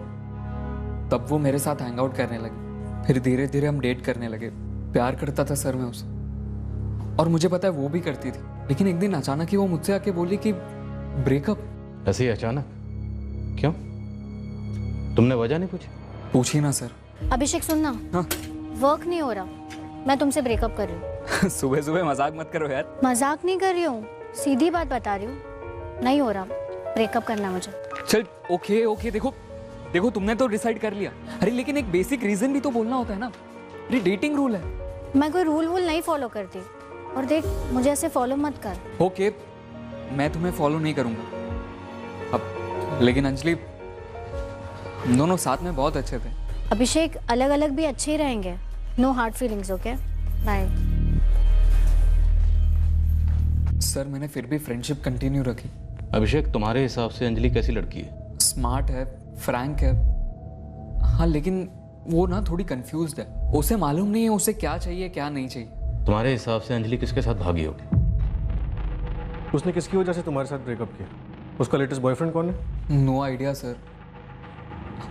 Speaker 11: तब वो मेरे साथ हैंग आउट करने लगी, फिर धीरे धीरे हम डेट करने लगे। प्यार करता था सर मैं उसे, और मुझे पता है वो भी करती थी, लेकिन एक दिन अचानक ही वो मुझसे आके बोली कि ब्रेकअप।
Speaker 17: ऐसे ही अचानक? क्यों? तुमने वजह नहीं पूछी?
Speaker 11: पूछी ना सर।
Speaker 1: अभिषेक सुनना, वर्क नहीं हो रहा, मैं तुमसे ब्रेकअप कर रही हूँ।
Speaker 11: सुबह सुबह मजाक मत करो यार।
Speaker 1: मजाक नहीं कर रही हूँ, सीधी बात बता रही हूँ, नहीं हो रहा, ब्रेकअप करना मुझे।
Speaker 11: चल ओके ओके, देखो तुमने तो डिसाइड कर लिया। अरे लेकिन एक बेसिक रीजन भी तो बोलना होता है ना, ये डेटिंग रूल है।
Speaker 1: मैं कोई रूल वूल नहीं फॉलो करती, और देख मुझे ऐसे फॉलो मत कर।
Speaker 11: ओके मैं तुम्हें फॉलो नहीं करूंगा अब, लेकिन अंजलि दोनों साथ में बहुत अच्छे थे।
Speaker 1: अभिषेक अलग अलग भी अच्छे ही रहेंगे, no hard feelings, okay bye.
Speaker 11: Sir मैंने फिर भी फ्रेंडशिप कंटिन्यू रखी।
Speaker 17: अभिषेक तुम्हारे हिसाब से अंजलि कैसी लड़की है?
Speaker 11: स्मार्ट है, फ्रैंक है, हाँ लेकिन वो ना थोड़ी कंफ्यूज्ड है, उसे मालूम नहीं है उसे क्या चाहिए क्या नहीं चाहिए।
Speaker 17: तुम्हारे हिसाब से अंजलि किसके साथ भागी होगी?
Speaker 5: उसने किसकी वजह से तुम्हारे साथ ब्रेकअप किया? उसका लेटेस्ट बॉयफ्रेंड कौन है?
Speaker 11: No idea sir.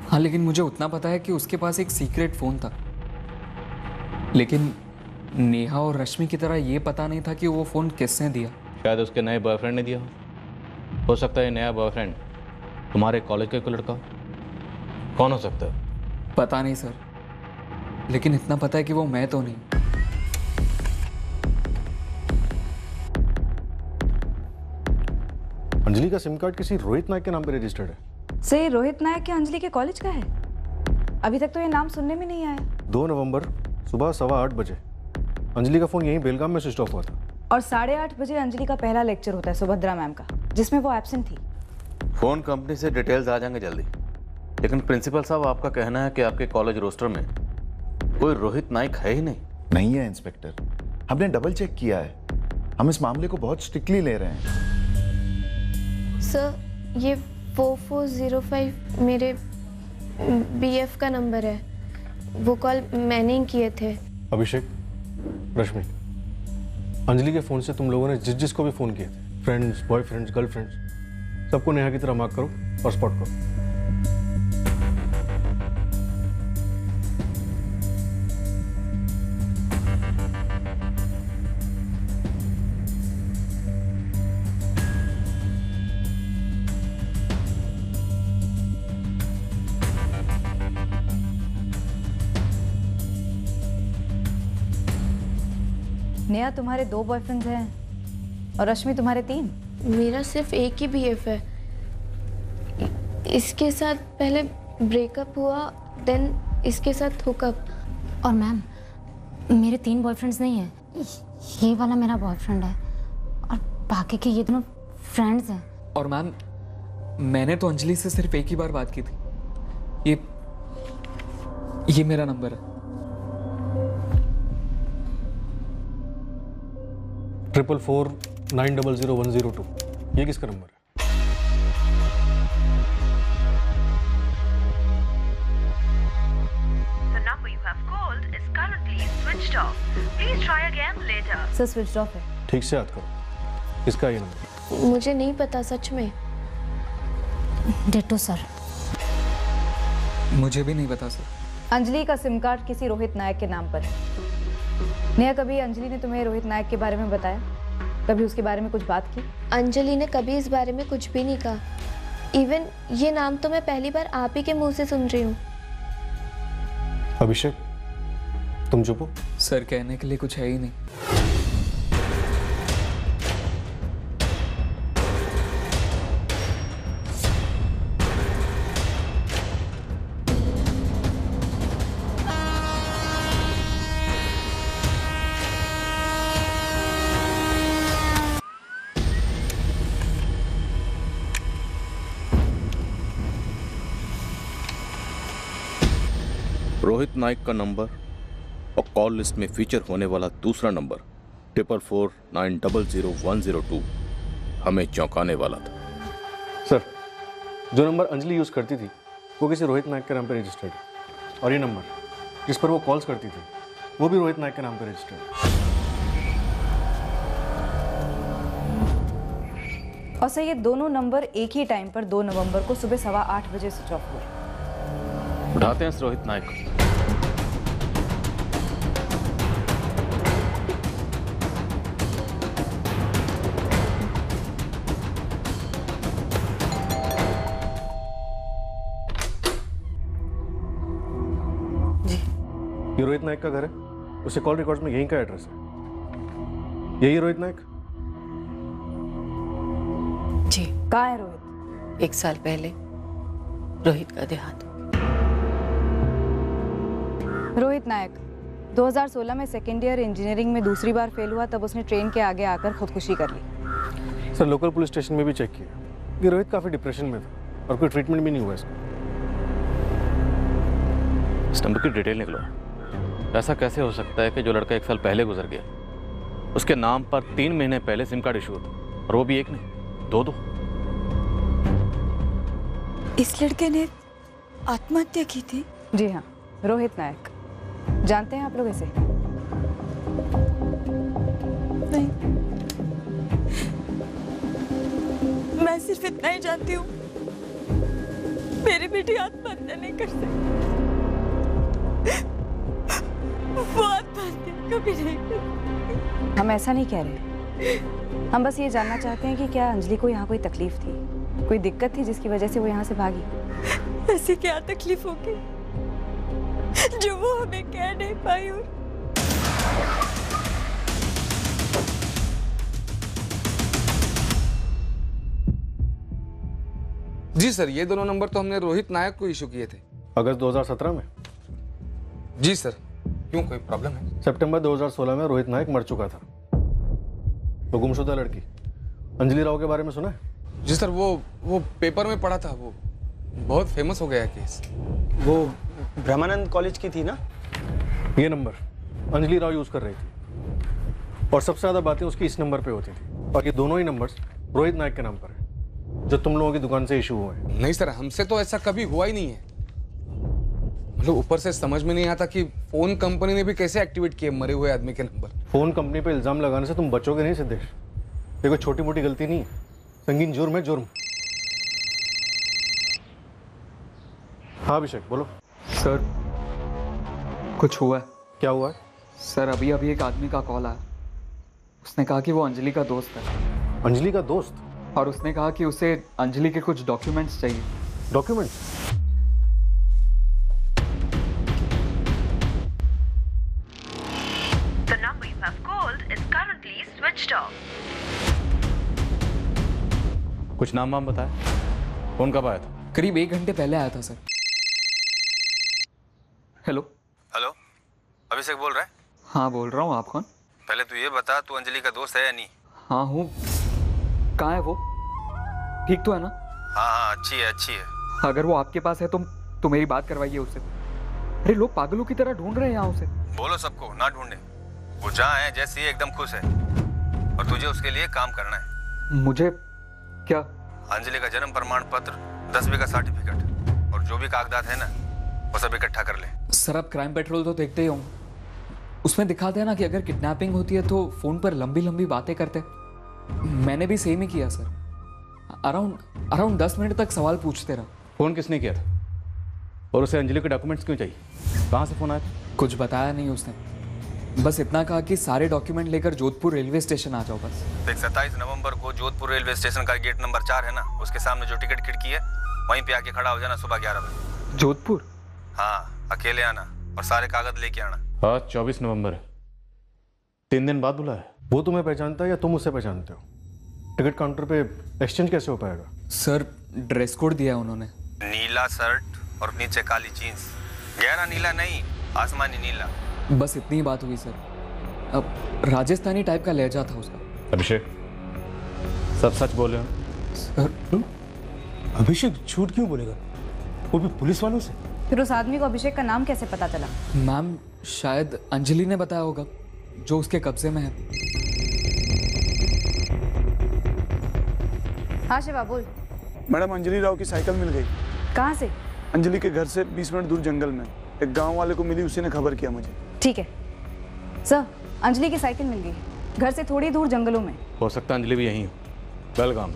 Speaker 11: हाँ लेकिन मुझे उतना पता है कि उसके पास एक सीक्रेट फ़ोन था, लेकिन नेहा और रश्मि की तरह ये पता नहीं था कि वो फ़ोन किसने दिया।
Speaker 17: शायद उसके नए बॉयफ्रेंड ने दिया हो सकता है नया बॉयफ्रेंड तुम्हारे कॉलेज का कोई लड़का। कौन हो सकता है?
Speaker 11: पता नहीं सर, लेकिन इतना पता है कि वो मैं तो नहीं।
Speaker 5: अंजलि का सिम कार्ड किसी रोहित नायक के नाम पे रजिस्टर्ड है।
Speaker 2: से रोहित नायक के अंजलि के कॉलेज का है? अभी तक तो ये नाम सुनने में नहीं आया।
Speaker 5: 2 नवंबर सुबह 8:15 बजे अंजलि का फोन यहीं बेलगाम में स्विच ऑफ हुआ था।
Speaker 2: और 8:30 बजे अंजलि का पहला लेक्चर होता है सुभद्रा मैम का, जिसमें वो एब्सेंट थी।
Speaker 17: फ़ोन कंपनी से डिटेल्स आ जाएंगे जल्दी, लेकिन प्रिंसिपल साहब आपका कहना है कि आपके कॉलेज रोस्टर में कोई रोहित नायक है ही नहीं।
Speaker 12: नहीं है इंस्पेक्टर, हमने डबल चेक किया है, हम इस मामले को बहुत स्ट्रिक्टली ले रहे हैं।
Speaker 3: सर ये 4405 मेरे बीएफ का नंबर है, वो कॉल मैंने ही किए थे।
Speaker 5: अभिषेक, रश्मि, अंजलि के फोन से तुम लोगों ने जिसको भी फोन किए थे, फ्रेंड्स, बॉयफ्रेंड्स, गर्लफ्रेंड्स, सबको नेहा की तरह मार्क करो और स्पॉट करो।
Speaker 2: नेहा तुम्हारे 2 बॉयफ्रेंड्स हैं और रश्मि तुम्हारे 3।
Speaker 3: मेरा सिर्फ एक ही बीएफ है। इसके साथ पहले ब्रेकअप हुआ, देन इसके साथ हुकअप।
Speaker 22: और मैम, मेरे 3 बॉयफ्रेंड्स नहीं हैं, ये वाला मेरा बॉयफ्रेंड है और बाकी के ये दोनों फ्रेंड्स हैं।
Speaker 11: और मैम, मैंने तो अंजलि से सिर्फ एक ही बार बात की थी। ये मेरा नंबर है।
Speaker 5: 444900102। ये किसका नंबर है?
Speaker 2: सर स्विच ऑफ है।
Speaker 5: ठीक से याद करो, किसका ये नंबर?
Speaker 3: मुझे नहीं पता सच में।
Speaker 22: डेटो सर।
Speaker 11: मुझे भी नहीं पता सर।
Speaker 2: अंजलि का सिम कार्ड किसी रोहित नायक के नाम पर है। नेहा, कभी अंजलि ने तुम्हें रोहित नायक के बारे में बताया? कभी उसके बारे में कुछ बात की?
Speaker 3: अंजलि ने कभी इस बारे में कुछ भी नहीं कहा। इवन ये नाम तो मैं पहली बार आप ही के मुंह से सुन रही हूँ।
Speaker 5: अभिषेक, तुम चुप हो?
Speaker 11: सर, कहने के लिए कुछ है ही नहीं।
Speaker 8: रोहित नायक का नंबर और कॉल लिस्ट में फीचर होने वाला दूसरा नंबर 444900102 हमें चौंकाने वाला था।
Speaker 5: सर, जो नंबर अंजलि यूज़ करती थी वो किसी रोहित नायक के नाम पर रजिस्टर्ड है, और ये नंबर जिस पर वो कॉल्स करती थी वो भी रोहित नायक के नाम पर रजिस्टर्ड है।
Speaker 2: और सर, ये दोनों नंबर एक ही टाइम पर 2 नवंबर को सुबह 8:15 बजे स्विच ऑफ हुए।
Speaker 8: उठाते हैं इस रोहित नायक को।
Speaker 5: ये रोहित नायक का घर है, उसे कॉल रिकॉर्ड्स में यहीं का एड्रेस है। यही रोहित नायक?
Speaker 13: जी।
Speaker 2: कहाँ है रोहित?
Speaker 13: 1 साल पहले रोहित का देहांत।
Speaker 2: रोहित नायक 2016 में सेकेंड ईयर इंजीनियरिंग में दूसरी बार फेल हुआ, तब उसने ट्रेन के आगे आकर खुदकुशी कर ली।
Speaker 5: सर, लोकल पुलिस स्टेशन में भी चेक किया कि रोहित काफ़ी डिप्रेशन में था और कोई ट्रीटमेंट भी नहीं हुआ इसका।
Speaker 8: इस नंबर की डिटेल निकलो। ऐसा कैसे हो सकता है कि जो लड़का 1 साल पहले गुजर गया उसके नाम पर 3 महीने पहले सिम कार्ड इशू होता, और वो भी एक नहीं, 2।
Speaker 9: इस लड़के ने आत्महत्या की थी?
Speaker 2: जी हाँ, रोहित नायक। जानते हैं आप लोग इसे?
Speaker 9: नहीं, मैं सिर्फ इतना ही जानती हूँ, मेरी बेटी आत्महत्या नहीं कर सकती। वो आत्महत्या कभी नहीं करती।
Speaker 2: हम ऐसा नहीं कह रहे, हम बस ये जानना चाहते हैं कि क्या अंजलि को यहाँ कोई तकलीफ थी, कोई दिक्कत थी जिसकी वजह से वो यहाँ से भागी?
Speaker 9: ऐसी क्या तकलीफ होगी जो वो हमें कह नहीं पाई? और
Speaker 19: जी सर, ये दोनों नंबर तो हमने रोहित नायक को इशू किए थे।
Speaker 5: अगस्त 2017 में?
Speaker 19: जी सर। क्यों, कोई प्रॉब्लम है?
Speaker 5: सितंबर 2016 में रोहित नायक मर चुका था। वो गुमशुदा लड़की अंजलि राव के बारे में सुना है?
Speaker 19: जी सर, वो पेपर में पढ़ा था, वो बहुत फेमस हो गया केस।
Speaker 15: वो ब्रह्मानंद कॉलेज की थी ना?
Speaker 5: ये नंबर अंजलि राव यूज कर रही थी, और सबसे ज्यादा बातें उसकी इस नंबर पे होती थी, और ये दोनों ही नंबर्स रोहित नायक के नाम पर है, जो तुम लोगों की दुकान से इशू हुए हैं।
Speaker 19: नहीं सर, हमसे तो ऐसा कभी हुआ ही नहीं है। मतलब ऊपर से समझ में नहीं आता कि फोन कंपनी ने भी कैसे एक्टिवेट किए मरे हुए आदमी के नंबर।
Speaker 5: फोन कंपनी पे इल्जाम लगाने से तुम बचोगे नहीं सिद्धेश। ये कोई छोटी मोटी गलती नहीं है, संगीन जुर्म है, जुर्म। हाँ अभिषेक, बोलो।
Speaker 11: सर, कुछ हुआ है।
Speaker 5: क्या हुआ है?
Speaker 11: सर, अभी अभी एक आदमी का कॉल आया। उसने कहा कि वो अंजलि का दोस्त है।
Speaker 5: अंजलि का दोस्त?
Speaker 11: और उसने कहा कि उसे अंजलि के कुछ डॉक्यूमेंट्स चाहिए।
Speaker 5: डॉक्यूमेंट्स?
Speaker 8: कुछ नाम वाम बताया? फोन कब आया था?
Speaker 11: करीब 1 घंटे पहले आया था सर। हेलो।
Speaker 10: हेलो, अभिषेक बोल रहा है?
Speaker 11: हाँ बोल रहा हूँ, आप कौन?
Speaker 10: पहले तू ये बता, तू अंजलि का दोस्त है या नहीं?
Speaker 11: हाँ हूँ। कहाँ है वो? ठीक तो है ना?
Speaker 10: हाँ, अच्छी है, अच्छी है।
Speaker 11: अगर वो आपके पास है तो मेरी बात करवाइए उससे। अरे लोग पागलों की तरह ढूंढ रहे हैं यहाँ उसे।
Speaker 10: बोलो सबको ना ढूंढे, वो जहाँ है जैसी है एकदम खुश है, और तुझे उसके लिए काम करना है।
Speaker 11: मुझे क्या?
Speaker 10: अंजलि का जन्म प्रमाण पत्र, 10वीं का सर्टिफिकेट और जो भी कागजात है ना, वो सब इकट्ठा कर ले।
Speaker 11: सर आप क्राइम पेट्रोल तो देखते ही होंगे, उसमें दिखाते हैं ना कि अगर किडनैपिंग होती है तो फोन पर लंबी लंबी बातें करते। मैंने भी सेम ही किया सर। अराउंड 10 मिनट तक सवाल पूछते रहा।
Speaker 8: फोन किसने किया था? और उसे अंजलि के डॉक्यूमेंट्स क्यों चाहिए? कहाँ से फोन आया था?
Speaker 11: कुछ बताया नहीं उसने, बस इतना कहा कि सारे डॉक्यूमेंट लेकर जोधपुर रेलवे स्टेशन आ जाओ बस।
Speaker 10: देख 27 नवंबर को जोधपुर रेलवे स्टेशन का गेट नंबर 4 है ना, उसके सामने जो टिकट खिड़की है वहीं पे आके खड़ा हो जाना सुबह 11 बजे।
Speaker 11: जोधपुर?
Speaker 10: हाँ, अकेले आना और सारे कागज लेके आना।
Speaker 8: आज 24 नवंबर है, 3 दिन बाद बुलाया।
Speaker 5: वो तुम्हें पहचानता है या तुम उसे पहचानते हो? टिकट काउंटर पे एक्सचेंज कैसे हो पाएगा?
Speaker 11: सर ड्रेस कोड दिया है उन्होंने,
Speaker 10: नीला शर्ट और नीचे काली जीन्स। गहरा नीला नहीं, आसमानी नीला।
Speaker 11: बस इतनी ही बात हुई सर। अब राजस्थानी टाइप का लहजा था उसका।
Speaker 8: अभिषेक सब सच बोले हो?
Speaker 20: सर अभिषेक झूठ क्यों बोलेगा, वो भी पुलिस वालों से?
Speaker 2: फिर उस आदमी को अभिषेक का नाम कैसे पता चला?
Speaker 11: मैम शायद अंजलि ने बताया होगा, जो उसके कब्जे में है।
Speaker 2: हाँ शिवा बोल।
Speaker 14: मैडम अंजलि राव की साइकिल मिल गई।
Speaker 2: कहाँ से?
Speaker 14: अंजलि के घर से 20 मिनट दूर जंगल में। एक गांव वाले को मिली, उसी ने खबर किया मुझे।
Speaker 2: ठीक है सर, अंजलि की साइकिल मिल गई, घर से थोड़ी दूर जंगलों में।
Speaker 8: हो सकता है अंजलि भी यहीं हो, बेलगाम।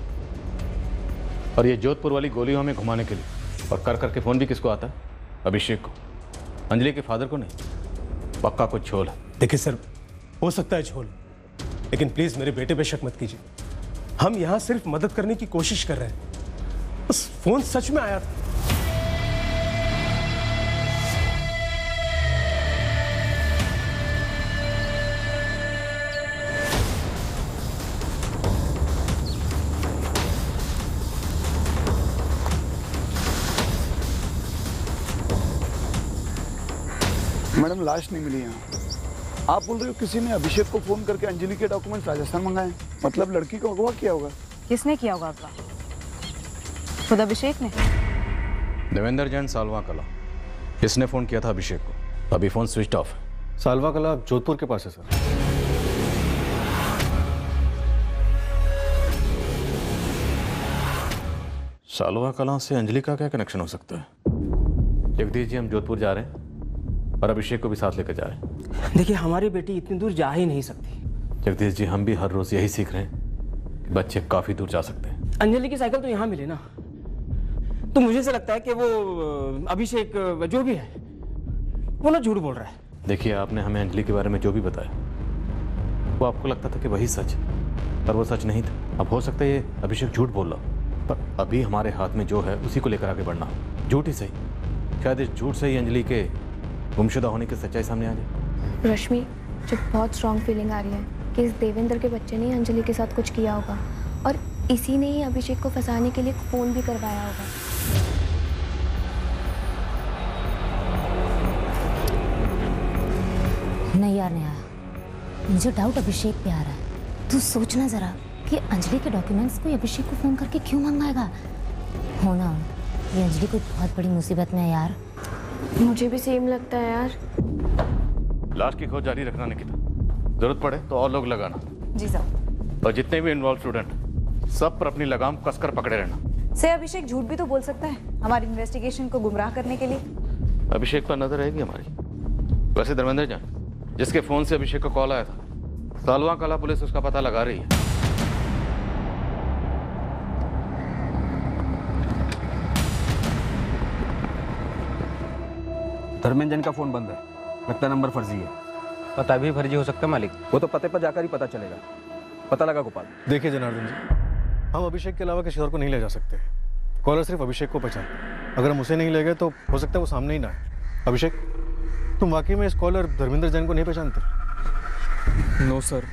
Speaker 8: और ये जोधपुर वाली गोली हमें घुमाने के लिए, और कर करके फोन भी किसको आता है? अभिषेक को। अंजलि के फादर को नहीं। पक्का कुछ झोल है।
Speaker 20: देखिए सर, हो सकता है झोल, लेकिन प्लीज मेरे बेटे पे शक मत कीजिए। हम यहाँ सिर्फ मदद करने की कोशिश कर रहे हैं। बस फोन सच में आया था।
Speaker 14: मैडम लाश नहीं मिली यहाँ। आप बोल रहे हो किसी ने अभिषेक को फोन करके अंजलि के डॉक्यूमेंट्स राजस्थान मंगाए? मतलब लड़की को अगवा किया होगा।
Speaker 2: किसने किया होगा अगवा? खुद अभिषेक ने।
Speaker 8: देवेंद्र जैन, सालवा कला। किसने फोन किया था अभिषेक को? अभी फोन स्विच ऑफ है।
Speaker 5: सालवा कला जोधपुर के पास है सर।
Speaker 8: सालवा कला से अंजलि का क्या कनेक्शन हो सकता है? जगदीश जी, हम जोधपुर जा रहे हैं और अभिषेक को भी साथ लेकर जा रहे हैं।
Speaker 6: देखिए हमारी बेटी इतनी दूर जा ही नहीं सकती।
Speaker 8: जगदीश जी, हम भी हर रोज यही सीख रहे हैं कि बच्चे काफी दूर जा सकते हैं।
Speaker 6: अंजलि की साइकिल तो यहाँ मिली ना, तो मुझे से लगता है कि वो अभिषेक जो भी है वो ना झूठ बोल रहा है।
Speaker 8: देखिए, आपने हमें अंजलि के बारे में जो भी बताया वो आपको लगता था कि वही सच, पर वो सच नहीं था। अब हो सकता है ये अभिषेक झूठ बोल रहा, पर अभी हमारे हाथ में जो है उसी को लेकर आगे बढ़ना। झूठ ही सही, शायद इस झूठ से ही अंजलि के गुमशुदा होने की सच्चाई सामने आ जाए।
Speaker 3: रश्मि, जो बहुत स्ट्रॉन्ग फीलिंग आ रही है कि इस देवेंद्र के बच्चे ने अंजलि के साथ कुछ किया होगा, और इसी ने ही अभिषेक को फंसाने के लिए फोन भी करवाया होगा।
Speaker 22: नहीं यार नहीं आया, मुझे डाउट अभिषेक पे आ रहा है। तू सोचना जरा कि अंजलि के डॉक्यूमेंट्स कोई अभिषेक को फोन करके क्यों मंगवाएगा? हो ना, ये अंजलि कोई बहुत बड़ी मुसीबत में है यार।
Speaker 3: मुझे भी सेम लगता है यार।
Speaker 8: लाश की खोज जारी रखना निकिता, जरूरत पड़े तो और लोग लगाना।
Speaker 2: जी साहब।
Speaker 8: और जितने भी इन्वॉल्व स्टूडेंट, सब पर अपनी लगाम कसकर पकड़े रहना।
Speaker 2: से अभिषेक झूठ भी तो बोल सकता है हमारी इन्वेस्टिगेशन को गुमराह करने के लिए।
Speaker 8: अभिषेक पर नजर रहेगी हमारी। वैसे धर्मेंद्र जान, जिसके फोन से अभिषेक को कॉल आया था, सालवा कला पुलिस उसका पता लगा रही है।
Speaker 16: धर्मेंद्र जैन का फोन बंद है, लगता है नंबर फर्जी है।
Speaker 21: पता भी फर्जी हो सकता है मालिक।
Speaker 16: वो तो पते पर जाकर ही पता चलेगा। पता लगा गोपाल?
Speaker 5: देखिए जनार्दन जी, हम अभिषेक के अलावा किसी और को नहीं ले जा सकते। कॉलर सिर्फ अभिषेक को पहचानता। अगर हम उसे नहीं ले गए तो हो सकता है वो सामने ही ना आए। अभिषेक, तुम वाकई में इस कॉलर धर्मेंद्र जैन को नहीं पहचानते?
Speaker 11: No sir.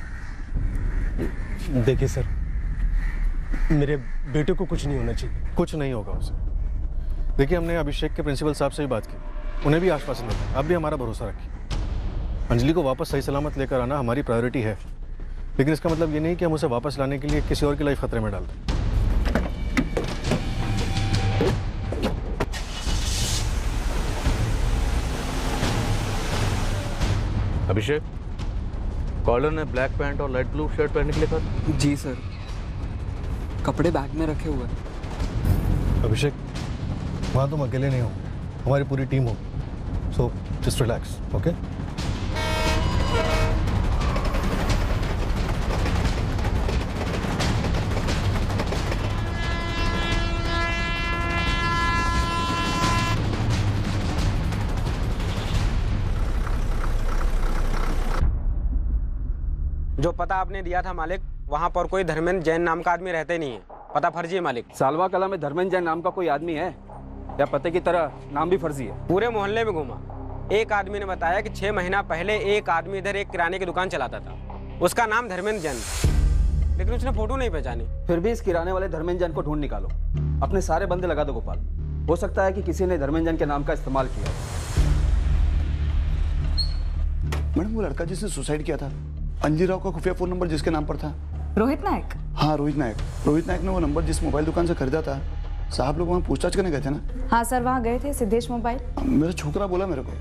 Speaker 20: देखिए सर, मेरे बेटे को कुछ नहीं होना चाहिए।
Speaker 5: कुछ नहीं होगा उसे। देखिए, हमने अभिषेक के प्रिंसिपल साहब से भी बात की, उन्हें भी आश्वासन दिया। आप भी हमारा भरोसा रखिए। अंजलि को वापस सही सलामत लेकर आना हमारी प्रायोरिटी है, लेकिन इसका मतलब ये नहीं कि हम उसे वापस लाने के लिए किसी और की लाइफ खतरे में डाल दें।
Speaker 8: अभिषेक, कॉलर ने ब्लैक पैंट और लाइट ब्लू शर्ट पहनने के लिए कहा।
Speaker 11: जी सर, कपड़े बैग में रखे हुए हैं।
Speaker 5: अभिषेक, वहाँ तुम अकेले नहीं हो, हमारी पूरी टीम हो। So just relax, okay?
Speaker 6: जो पता आपने दिया था मालिक, वहाँ पर कोई धर्मेंद्र जैन नाम का आदमी रहते नहीं है। पता फर्जी है मालिक।
Speaker 16: सालवा कला में धर्मेंद्र जैन नाम का कोई आदमी है या पते की तरह नाम भी फर्जी है?
Speaker 6: पूरे मोहल्ले में घूमा। एक आदमी ने बताया कि 6 महीना पहले एक आदमी इधर एक किराने की दुकान चलाता था, उसका नाम धर्मेंद्र जैन था, लेकिन उसने फोटो नहीं पहचानी।
Speaker 16: फिर भी इस किराने वाले धर्मेंद्र जैन को ढूंढ निकालो, अपने सारे बंदे लगा दो गोपाल। हो सकता है कि किसी ने धर्मेंद्र जैन के नाम का इस्तेमाल किया।
Speaker 14: मैडम, वो लड़का जिसने सुसाइड किया था, अंजलि राव का खुफिया फोन नंबर जिसके नाम पर था।
Speaker 2: रोहित नायक?
Speaker 14: हाँ, रोहित नायक। रोहित नायक ने वो नंबर जिस मोबाइल दुकान से खरीदा था, साहब लोग वहाँ पूछताछ करने गए थे ना?
Speaker 2: हाँ सर, वहाँ गए थे। सिद्धेश मोबाइल?
Speaker 14: मेरा छोकरा बोला मेरे को,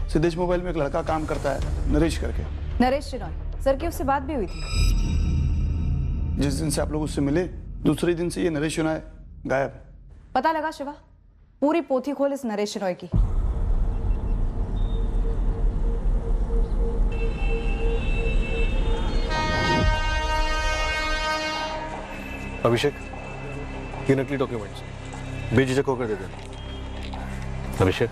Speaker 14: सिद्धेश मोबाइल में एक लड़का काम करता है, नरेश करके।
Speaker 2: नरेश चिनॉय सर की उससे बात भी हुई थी।
Speaker 14: जिस दिन से आप लोग उससे मिले, दूसरे दिन से ये नरेश चिनॉय गायब है।
Speaker 2: पता लगा शिवा, पूरी पोथी खोल इस नरेश चिनॉय की।
Speaker 5: अभिषेक, ये नकली डॉक्यूमेंट्स बेझिझक होकर दे देना।
Speaker 17: अभिषेक,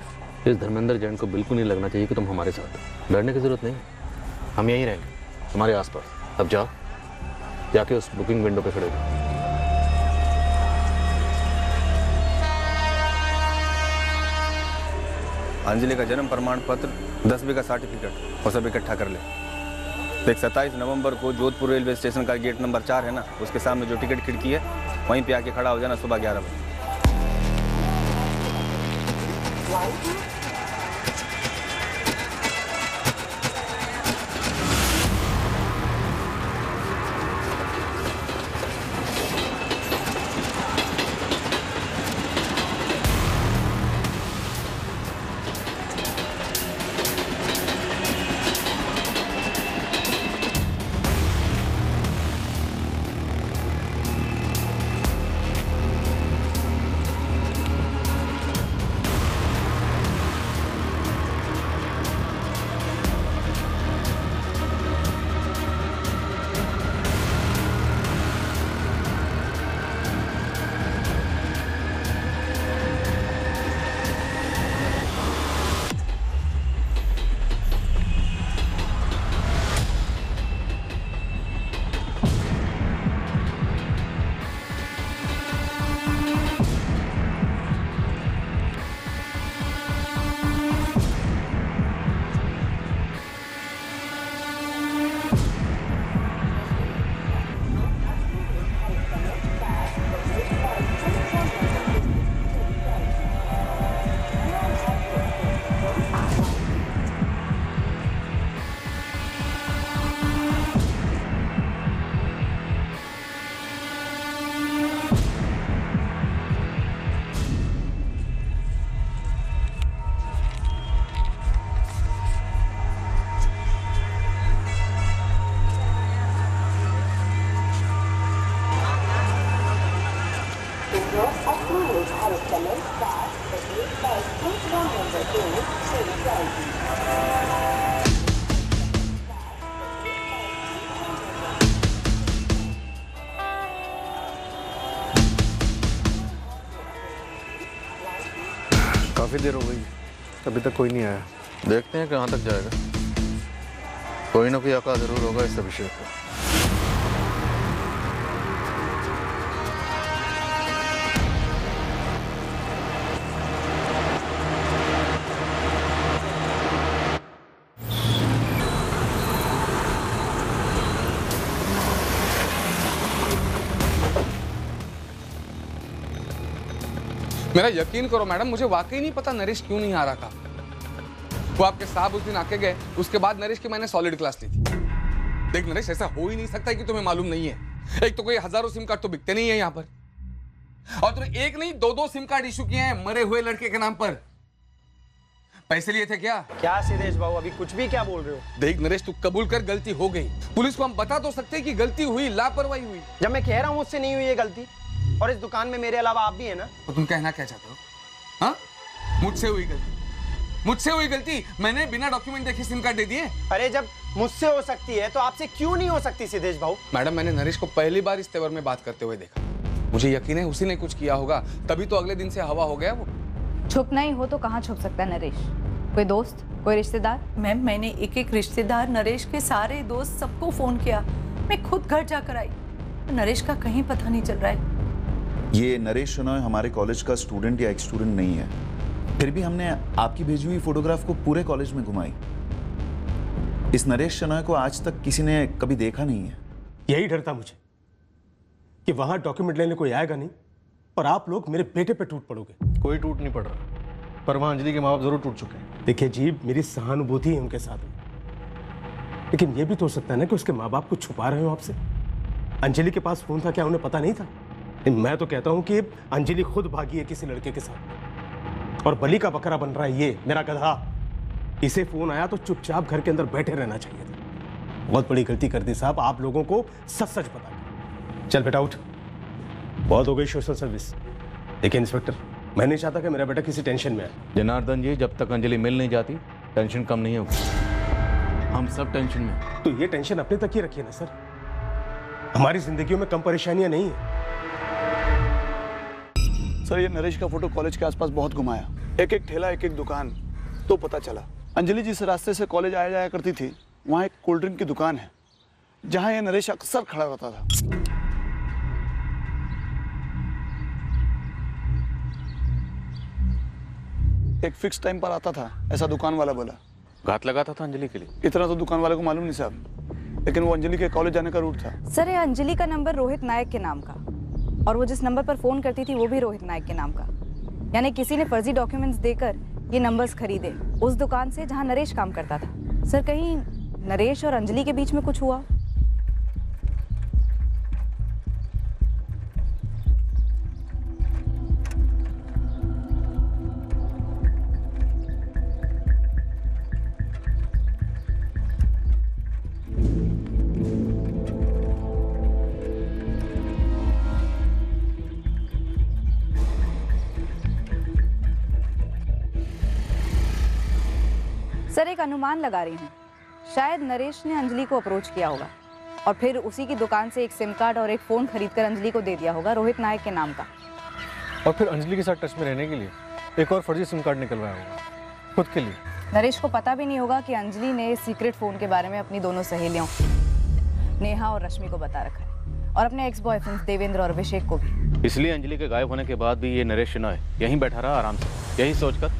Speaker 17: इस धर्मेंद्र जैन को बिल्कुल नहीं लगना चाहिए कि तुम हमारे साथ हो। डरने की जरूरत नहीं, हम यहीं रहेंगे तुम्हारे आसपास। अब जाओ, जाके उस बुकिंग विंडो पे खड़े रहो।
Speaker 10: अंजलि का जन्म प्रमाण पत्र, 10वीं का सर्टिफिकेट और सब इकट्ठा कर ले। देख, 27 नवंबर को जोधपुर रेलवे स्टेशन का गेट नंबर 4 है ना, उसके सामने जो टिकट खिड़की है, वहीं पे आके खड़ा हो जाना सुबह 11 बजे।
Speaker 5: काफ़ी देर हो गई, अभी तक कोई नहीं आया।
Speaker 8: देखते हैं कहाँ तक जाएगा। कोई ना कोई आका जरूर होगा इस अभिषेक का।
Speaker 19: मेरा यकीन करो मैडम, मुझे वाकई नहीं पता नरेश क्यों नहीं आ रहा था। वो आपके साहब उस दिन आके गए, उसके बाद नरेश की मैंने सॉलिड क्लास ली थी। देख नरेश, ऐसा हो ही नहीं सकता कि तुम्हें मालूम नहीं है। एक तो कोई हजारों सिम कार्ड तो बिकते नहीं है यहाँ पर, और तुमने एक नहीं दो सिम कार्ड इशू किए हैं मरे हुए लड़के के नाम पर। पैसे लिए थे क्या?
Speaker 4: क्या सिद्धेश बाबू, अभी कुछ भी क्या बोल रहे हो?
Speaker 19: देख नरेश, तू कबूल कर गलती हो गई। पुलिस को हम बता तो सकते हैं कि गलती हुई, लापरवाही हुई।
Speaker 4: जब मैं कह रहा हूँ मुझसे नहीं हुई ये गलती, और इस दुकान में मेरे अलावा आप भी है ना।
Speaker 19: तो तुम कहना क्या चाहते हो? हाँ, मुझसे हुई गलती, मुझसे हुई गलती। मैंने बिना डॉक्यूमेंट देखे सिम कार्ड दे दिए।
Speaker 4: अरे जब मुझसे हो सकती है तो आपसे क्यों नहीं हो सकती सिद्धेश बाबू?
Speaker 19: मैडम, मैंने नरेश को पहली बार इस तेवर में बात करते हुए देखा। मुझे यकीन है उसी ने कुछ किया होगा, तभी तो अगले दिन से हवा हो गया वो।
Speaker 2: छुपना ही हो तो कहाँ छुप सकता है नरेश? कोई दोस्त, कोई रिश्तेदार?
Speaker 7: मैम, मैंने एक एक रिश्तेदार, नरेश के सारे दोस्त, सबको फोन किया। मैं खुद घर जाकर आई, नरेश का कहीं पता नहीं चल रहा है।
Speaker 12: ये नरेश शनॉय हमारे कॉलेज का स्टूडेंट या एक्स स्टूडेंट नहीं है, फिर भी हमने आपकी भेजी हुई फोटोग्राफ को पूरे कॉलेज में घुमाई। इस नरेश शनॉय को आज तक किसी ने कभी देखा नहीं है।
Speaker 20: यही डर था मुझे कि वहां डॉक्यूमेंट लेने कोई आएगा नहीं और आप लोग मेरे बेटे पे टूट पड़ोगे।
Speaker 5: कोई टूट नहीं पड़ रहा, पर वहां अंजलि के माँ बाप जरूर टूट चुके हैं।
Speaker 20: देखिए जी, मेरी सहानुभूति है उनके साथ में, लेकिन ये भी तो हो सकता है ना कि उसके माँ बाप कुछ छुपा रहे हो आपसे। अंजलि के पास फोन था, क्या उन्हें पता नहीं था? मैं तो कहता हूं कि अंजलि खुद भागी है किसी लड़के के साथ, और बलि का बकरा बन रहा है ये मेरा गधा। इसे फोन आया तो चुपचाप घर के अंदर बैठे रहना चाहिए था। बहुत बड़ी गलती कर दी साहब, आप लोगों को सच सच बता। चल बेटा उठ, बहुत हो गई सोशल सर्विस। देखिए इंस्पेक्टर, मैं नहीं चाहता कि मेरा बेटा किसी टेंशन में है।
Speaker 8: जनार्दन जी, जब तक अंजलि मिल नहीं जाती टेंशन कम नहीं होगी। हम सब टेंशन में।
Speaker 20: तो ये टेंशन अपने तक ही रखिए ना सर, हमारी जिंदगियों में कम परेशानियां नहीं है।
Speaker 14: सर, ये नरेश का फोटो कॉलेज के आसपास बहुत घुमाया, एक एक ठेला, एक एक दुकान, तो पता चला अंजलि जिस रास्ते से कॉलेज आया जाया करती थी वहाँ एक कोल्ड ड्रिंक की दुकान है जहाँ ये नरेश अक्सर खड़ा रहता था। एक फिक्स टाइम पर आता था, ऐसा दुकान वाला बोला।
Speaker 8: घात लगाता था अंजलि के लिए?
Speaker 14: इतना तो दुकान वाले को मालूम नहीं साहब, लेकिन वो अंजलि के कॉलेज जाने का रूट था।
Speaker 2: सर, ये अंजलि का नंबर रोहित नायक के नाम का, और वो जिस नंबर पर फोन करती थी वो भी रोहित नायक के नाम का। यानी किसी ने फर्जी डॉक्यूमेंट्स देकर ये नंबर्स खरीदे उस दुकान से जहां नरेश काम करता था। सर, कहीं नरेश और अंजलि के बीच में कुछ हुआ? सर, एक अनुमान लगा रही हूँ, शायद नरेश ने अंजलि को अप्रोच किया होगा और फिर उसी की दुकान से एक सिम कार्ड और एक फ़ोन खरीदकर अंजलि को दे दिया होगा रोहित नायक के नाम का।
Speaker 5: और फिर अंजलि के साथ टच में रहने के लिए एक और फर्जी सिम कार्ड निकलवाया होगा खुद के लिए।
Speaker 2: नरेश को पता भी नहीं होगा कि अंजलि ने इस सीक्रेट फ़ोन के बारे में अपनी दोनों सहेलियों नेहा और रश्मि को बता रखा है, और अपने एक्स बॉयफ्रेंड्स देवेंद्र और अभिषेक को भी।
Speaker 8: इसलिए अंजलि के गायब होने के बाद भी ये नरेश शनॉय यहीं बैठा रहा आराम से, यही सोचकर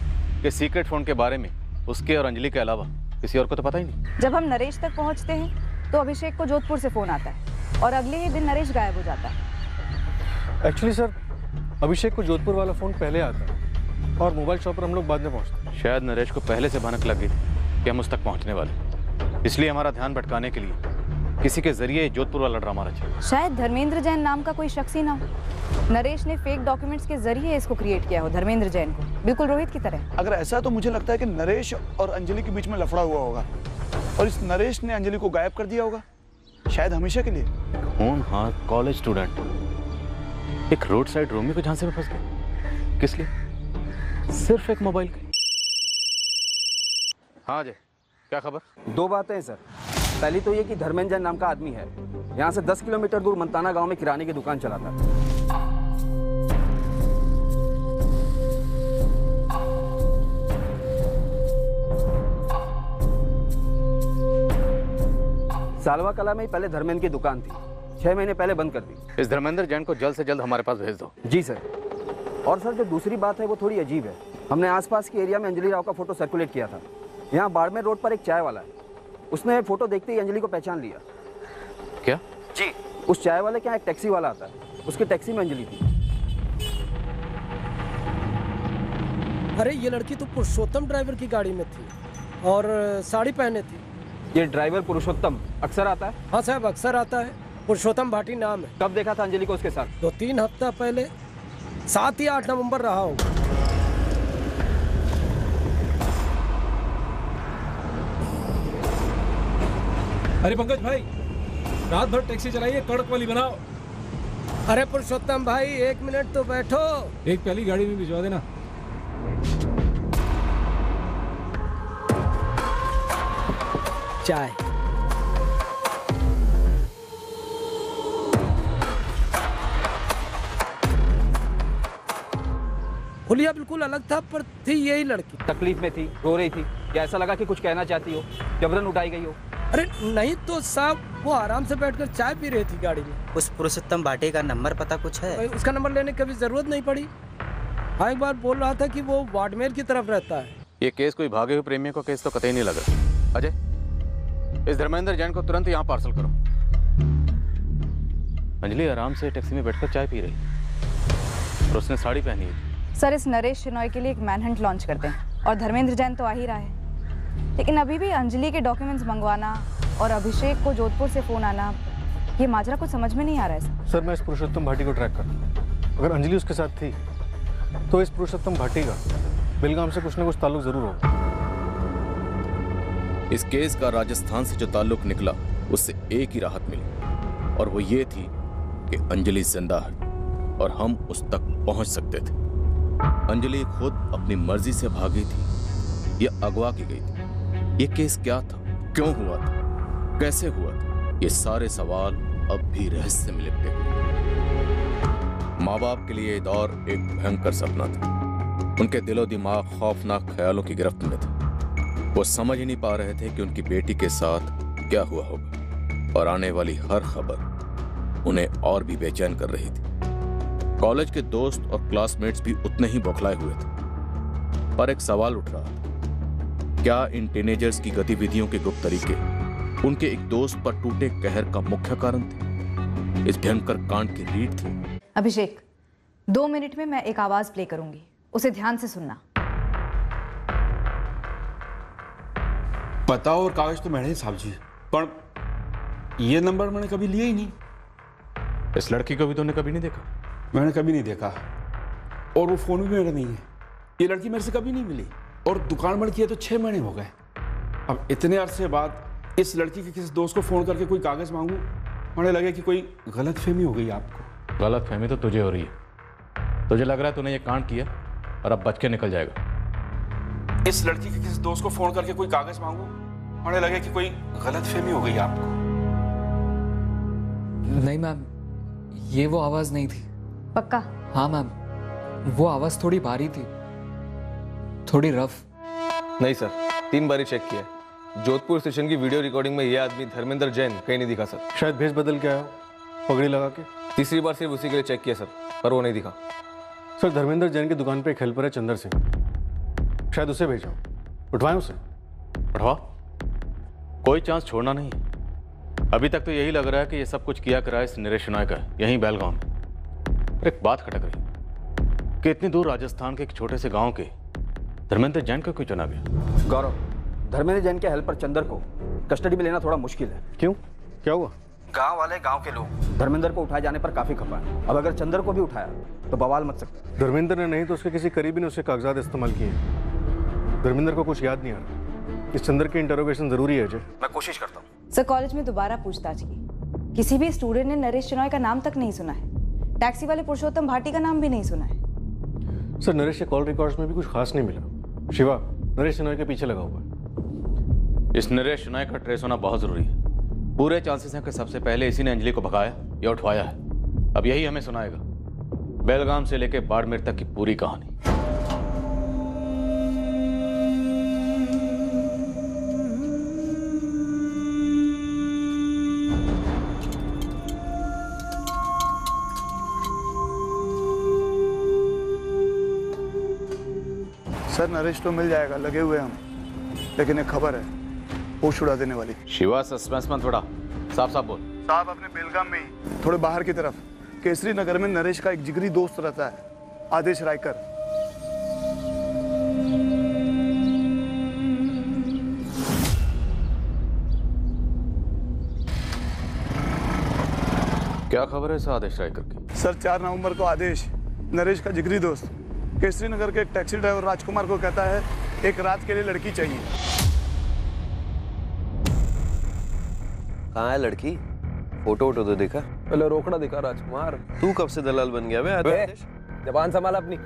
Speaker 8: कि सीक्रेट फोन के बारे में उसके और अंजलि के अलावा किसी और को तो पता ही नहीं।
Speaker 2: जब हम नरेश तक पहुंचते हैं तो अभिषेक को जोधपुर से फोन आता है और अगले ही दिन नरेश गायब हो जाता है।
Speaker 5: एक्चुअली सर, अभिषेक को जोधपुर वाला फोन पहले आता है और मोबाइल शॉप पर हम लोग बाद में पहुंचते हैं।
Speaker 8: शायद नरेश को पहले से भनक लग गई कि हम उस तक पहुंचने वाले, इसलिए हमारा ध्यान भटकाने के लिए किसी के जरिए जोधपुर वाला ड्रामा रचा।
Speaker 2: शायद धर्मेंद्र जैन नाम का कोई शख्स ही ना हो, नरेश ने फेक डॉक्यूमेंट्स के जरिए इसको क्रिएट किया हो, धर्मेंद्र जैन को, बिल्कुल रोहित की तरह।
Speaker 14: अगर ऐसा है तो मुझे लगता है कि नरेश और अंजलि के बीच में लफड़ा हुआ होगा और इस नरेश ने अंजलि को गायब कर दिया होगा, शायद हमेशा के लिए।
Speaker 8: हाँ, कॉलेज स्टूडेंट एक रोड साइड रोमी को झांसे में फंस गए, किस लिए? सिर्फ एक मोबाइल के। हाँ अजय, क्या खबर?
Speaker 16: दो बातें हैं सर। पहली तो ये कि धर्मेंद्र जैन नाम का आदमी है, यहाँ से 10 किलोमीटर दूर मंताना गांव में किराने की दुकान चलाता है। सालवा कला में ही पहले धर्मेंद्र की दुकान थी, 6 महीने पहले बंद कर दी।
Speaker 8: इस धर्मेंद्र जैन को जल्द से जल्द हमारे पास भेज दो।
Speaker 16: जी सर। और सर, जो दूसरी बात है वो थोड़ी अजीब है। हमने आसपास के एरिया में अंजलि राव का फोटो सर्कुलेट किया था। यहाँ बाड़मेर रोड पर एक चाय वाला है, उसने फोटो देखते ही अंजलि को पहचान लिया।
Speaker 8: क्या?
Speaker 16: जी। उस चाय वाले के यहाँ एक टैक्सी वाला आता है, उसकी टैक्सी में अंजलि थी।
Speaker 1: अरे ये लड़की तो पुरुषोत्तम ड्राइवर की गाड़ी में थी और साड़ी पहने थी।
Speaker 16: ये ड्राइवर पुरुषोत्तम अक्सर आता है?
Speaker 1: हाँ साहब, अक्सर आता है। पुरुषोत्तम भाटी नाम है।
Speaker 16: कब देखा था अंजलि को उसके साथ?
Speaker 1: 2-3 हफ्ता पहले, 7 या 8 नवंबर रहा होगा।
Speaker 18: अरे पंकज भाई, रात भर टैक्सी चलाइए, कड़क वाली बनाओ।
Speaker 1: अरे पुरुषोत्तम भाई 1 मिनट तो बैठो।
Speaker 18: एक पहली गाड़ी में भिजवा देना।
Speaker 1: चाय। हुलिया बिल्कुल अलग था, पर थी यही लड़की।
Speaker 16: तकलीफ में थी, रो रही थी, या ऐसा लगा कि कुछ कहना चाहती हो, जबरन उठाई गई हो?
Speaker 1: अरे नहीं तो साहब, वो आराम से बैठकर चाय पी रही थी गाड़ी में।
Speaker 15: उस पुरुषोत्तम भाटी का नंबर पता कुछ है?
Speaker 1: उसका नंबर लेने की कभी जरूरत नहीं पड़ी। हाँ, एक बार बोल रहा था कि वो वाडमेर की तरफ रहता है।
Speaker 8: ये केस कोई भागे हुए प्रेमियों का केस तो कतई नहीं लग रहा। अजय, इस धर्मेंद्र जैन को तुरंत यहाँ पार्सल करो। अंजलि आराम से टैक्सी में बैठकर चाय पी रही और उसने साड़ी पहनी है।
Speaker 2: सर, इस नरेश शिनॉय के लिए एक मैनहंट लॉन्च करते हैं और धर्मेंद्र जैन तो आ ही रहा है, लेकिन अभी भी अंजलि के डॉक्यूमेंट्स मंगवाना और अभिषेक को जोधपुर से फोन आना, ये माजरा कुछ समझ में नहीं आ रहा है।
Speaker 5: सर, मैं इस पुरुषोत्तम भाटी को ट्रैक कर रहा हूं। अगर अंजलि उसके साथ थी तो इस पुरुषोत्तम भाटी का बेलगाम से कुछ ना कुछ ताल्लुक जरूर होगा।
Speaker 17: इस केस का राजस्थान से जो ताल्लुक निकला उससे एक ही राहत मिली, और वो ये थी कि अंजलि जिंदा है और हम उस तक पहुंच सकते थे। अंजलि खुद अपनी मर्जी से भागी थी या अगवा की गई थी? ये केस क्या था, क्यों हुआ था, कैसे हुआ था, ये सारे सवाल अब भी रहस्य में लिपटे हुए। माँ बाप के लिए ये दौर एक भयंकर सपना था। उनके दिलो दिमाग खौफनाक ख्यालों की गिरफ्त में थे। वो समझ ही नहीं पा रहे थे कि उनकी बेटी के साथ क्या हुआ होगा, और आने वाली हर खबर उन्हें और भी बेचैन कर रही थी। कॉलेज के दोस्त और क्लासमेट्स भी उतने ही बौखलाए हुए थे, पर एक सवाल उठ रहा था, क्या इन टीनेजर्स की गतिविधियों के गुप्त तरीके उनके एक दोस्त पर टूटे कहर का मुख्य कारण थे? इस भयंकर कांड की रीढ़ थी?
Speaker 2: अभिषेक, 2 मिनट में मैं एक आवाज प्ले करूंगी, उसे ध्यान से सुनना।
Speaker 19: पता और कागज तो मैंने साहब जी, पर ये नंबर मैंने कभी लिया ही नहीं।
Speaker 8: इस लड़की को भी तूने कभी नहीं देखा?
Speaker 19: मैंने कभी नहीं देखा, और वो फोन भी मेरा नहीं है। ये लड़की मेरे से कभी नहीं मिली, और दुकान बंद किए तो 6 महीने हो गए। अब इतने अरसे बाद इस लड़की के किसी दोस्त को फोन करके कोई कागज मांगू, मुझे लगे कि कोई गलत फहमी हो गई आपको।
Speaker 8: गलत फहमी तो तुझे हो रही है। तुझे लग रहा है तूने ये कांड किया और अब बच के निकल जाएगा।
Speaker 19: इस लड़की के किसी दोस्त को फोन करके कोई कागज मांगू, मुझे लगे कि कोई गलत फहमी हो गई आपको।
Speaker 11: नहीं मैम, ये वो आवाज नहीं थी।
Speaker 2: पक्का?
Speaker 11: हाँ मैम, वो आवाज थोड़ी भारी थी, थोड़ी रफ।
Speaker 23: नहीं सर, 3 बार चेक किया। जोधपुर स्टेशन की वीडियो रिकॉर्डिंग में ये आदमी धर्मेंद्र जैन कहीं नहीं दिखा सर।
Speaker 5: शायद भेष बदल के आया, पगड़ी लगा के।
Speaker 23: तीसरी बार सिर्फ उसी के लिए चेक किया सर, पर वो नहीं दिखा।
Speaker 5: सर, धर्मेंद्र जैन की दुकान पे एक हेल्पर है चंदर सिंह, शायद उसे भेजा। उठवाएं उसे?
Speaker 8: उठवा, कोई चांस छोड़ना नहीं है। अभी तक तो यही लग रहा है कि ये सब कुछ किया करा इस नरेश शिनॉय का, यहीं बेलगांव में। एक बात खटक रही कि इतनी दूर राजस्थान के एक छोटे से गांव के धर्मेंद्र जैन को क्यों चुना गया?
Speaker 16: गौरव, धर्मेंद्र जैन के हेल्पर चंदर को कस्टडी में लेना थोड़ा मुश्किल है।
Speaker 5: क्यों, क्या हुआ?
Speaker 16: गांव वाले, गांव के लोग धर्मेंद्र को उठाए जाने पर काफी खपा है। अब अगर चंदर को भी उठाया तो बवाल मच सकता है।
Speaker 5: धर्मेंद्र ने नहीं तो उसके किसी करीबी ने उसके कागजात इस्तेमाल किए। धर्मेंद्र को कुछ याद नहीं आ रहा। इस चंदर की इंटरोगेशन जरूरी है।
Speaker 16: मैं कोशिश करता हूँ।
Speaker 2: सर, कॉलेज में दोबारा पूछताछ की, किसी भी स्टूडेंट ने नरेश शिनॉय का नाम तक नहीं सुना है। टैक्सी वाले पुरुषोत्तम भाटी का नाम भी नहीं सुना है।
Speaker 5: सर, नरेश के कॉल रिकॉर्ड्स में भी कुछ खास नहीं मिला। शिवा नरेश शिनॉय के पीछे लगा हुआ है।
Speaker 8: इस नरेश शिनॉय का ट्रेस होना बहुत जरूरी है। पूरे चांसेस हैं कि सबसे पहले इसी ने अंजलि को भगाया या उठवाया है। अब यही हमें सुनाएगा बेलगाम से लेकर बाड़मेर तक की पूरी कहानी।
Speaker 14: सर, नरेश तो मिल जाएगा, लगे हुए हम, लेकिन एक खबर है होश उड़ा देने वाली।
Speaker 8: शिवा, सस्पेंस में थोड़ा साफ साफ बोल।
Speaker 14: साहब, अपने बेलगाम में ही थोड़े बाहर की तरफ केसरी नगर में नरेश का एक जिगरी दोस्त रहता है, आदेश रायकर।
Speaker 8: क्या खबर है इस आदेश रायकर की?
Speaker 14: सर 4 नवंबर को आदेश नरेश का जिगरी दोस्त केसरी नगर के एक टैक्सी ड्राइवर राजकुमार को कहता है एक रात के लिए लड़की चाहिए।
Speaker 9: कहाँ है लड़की? फोटो वोटो तो देखा?
Speaker 21: पहले रोकड़ा दिखा राजकुमार।
Speaker 9: तू कब से दलाल बन गया बे?
Speaker 21: जबान संभाल अपनी।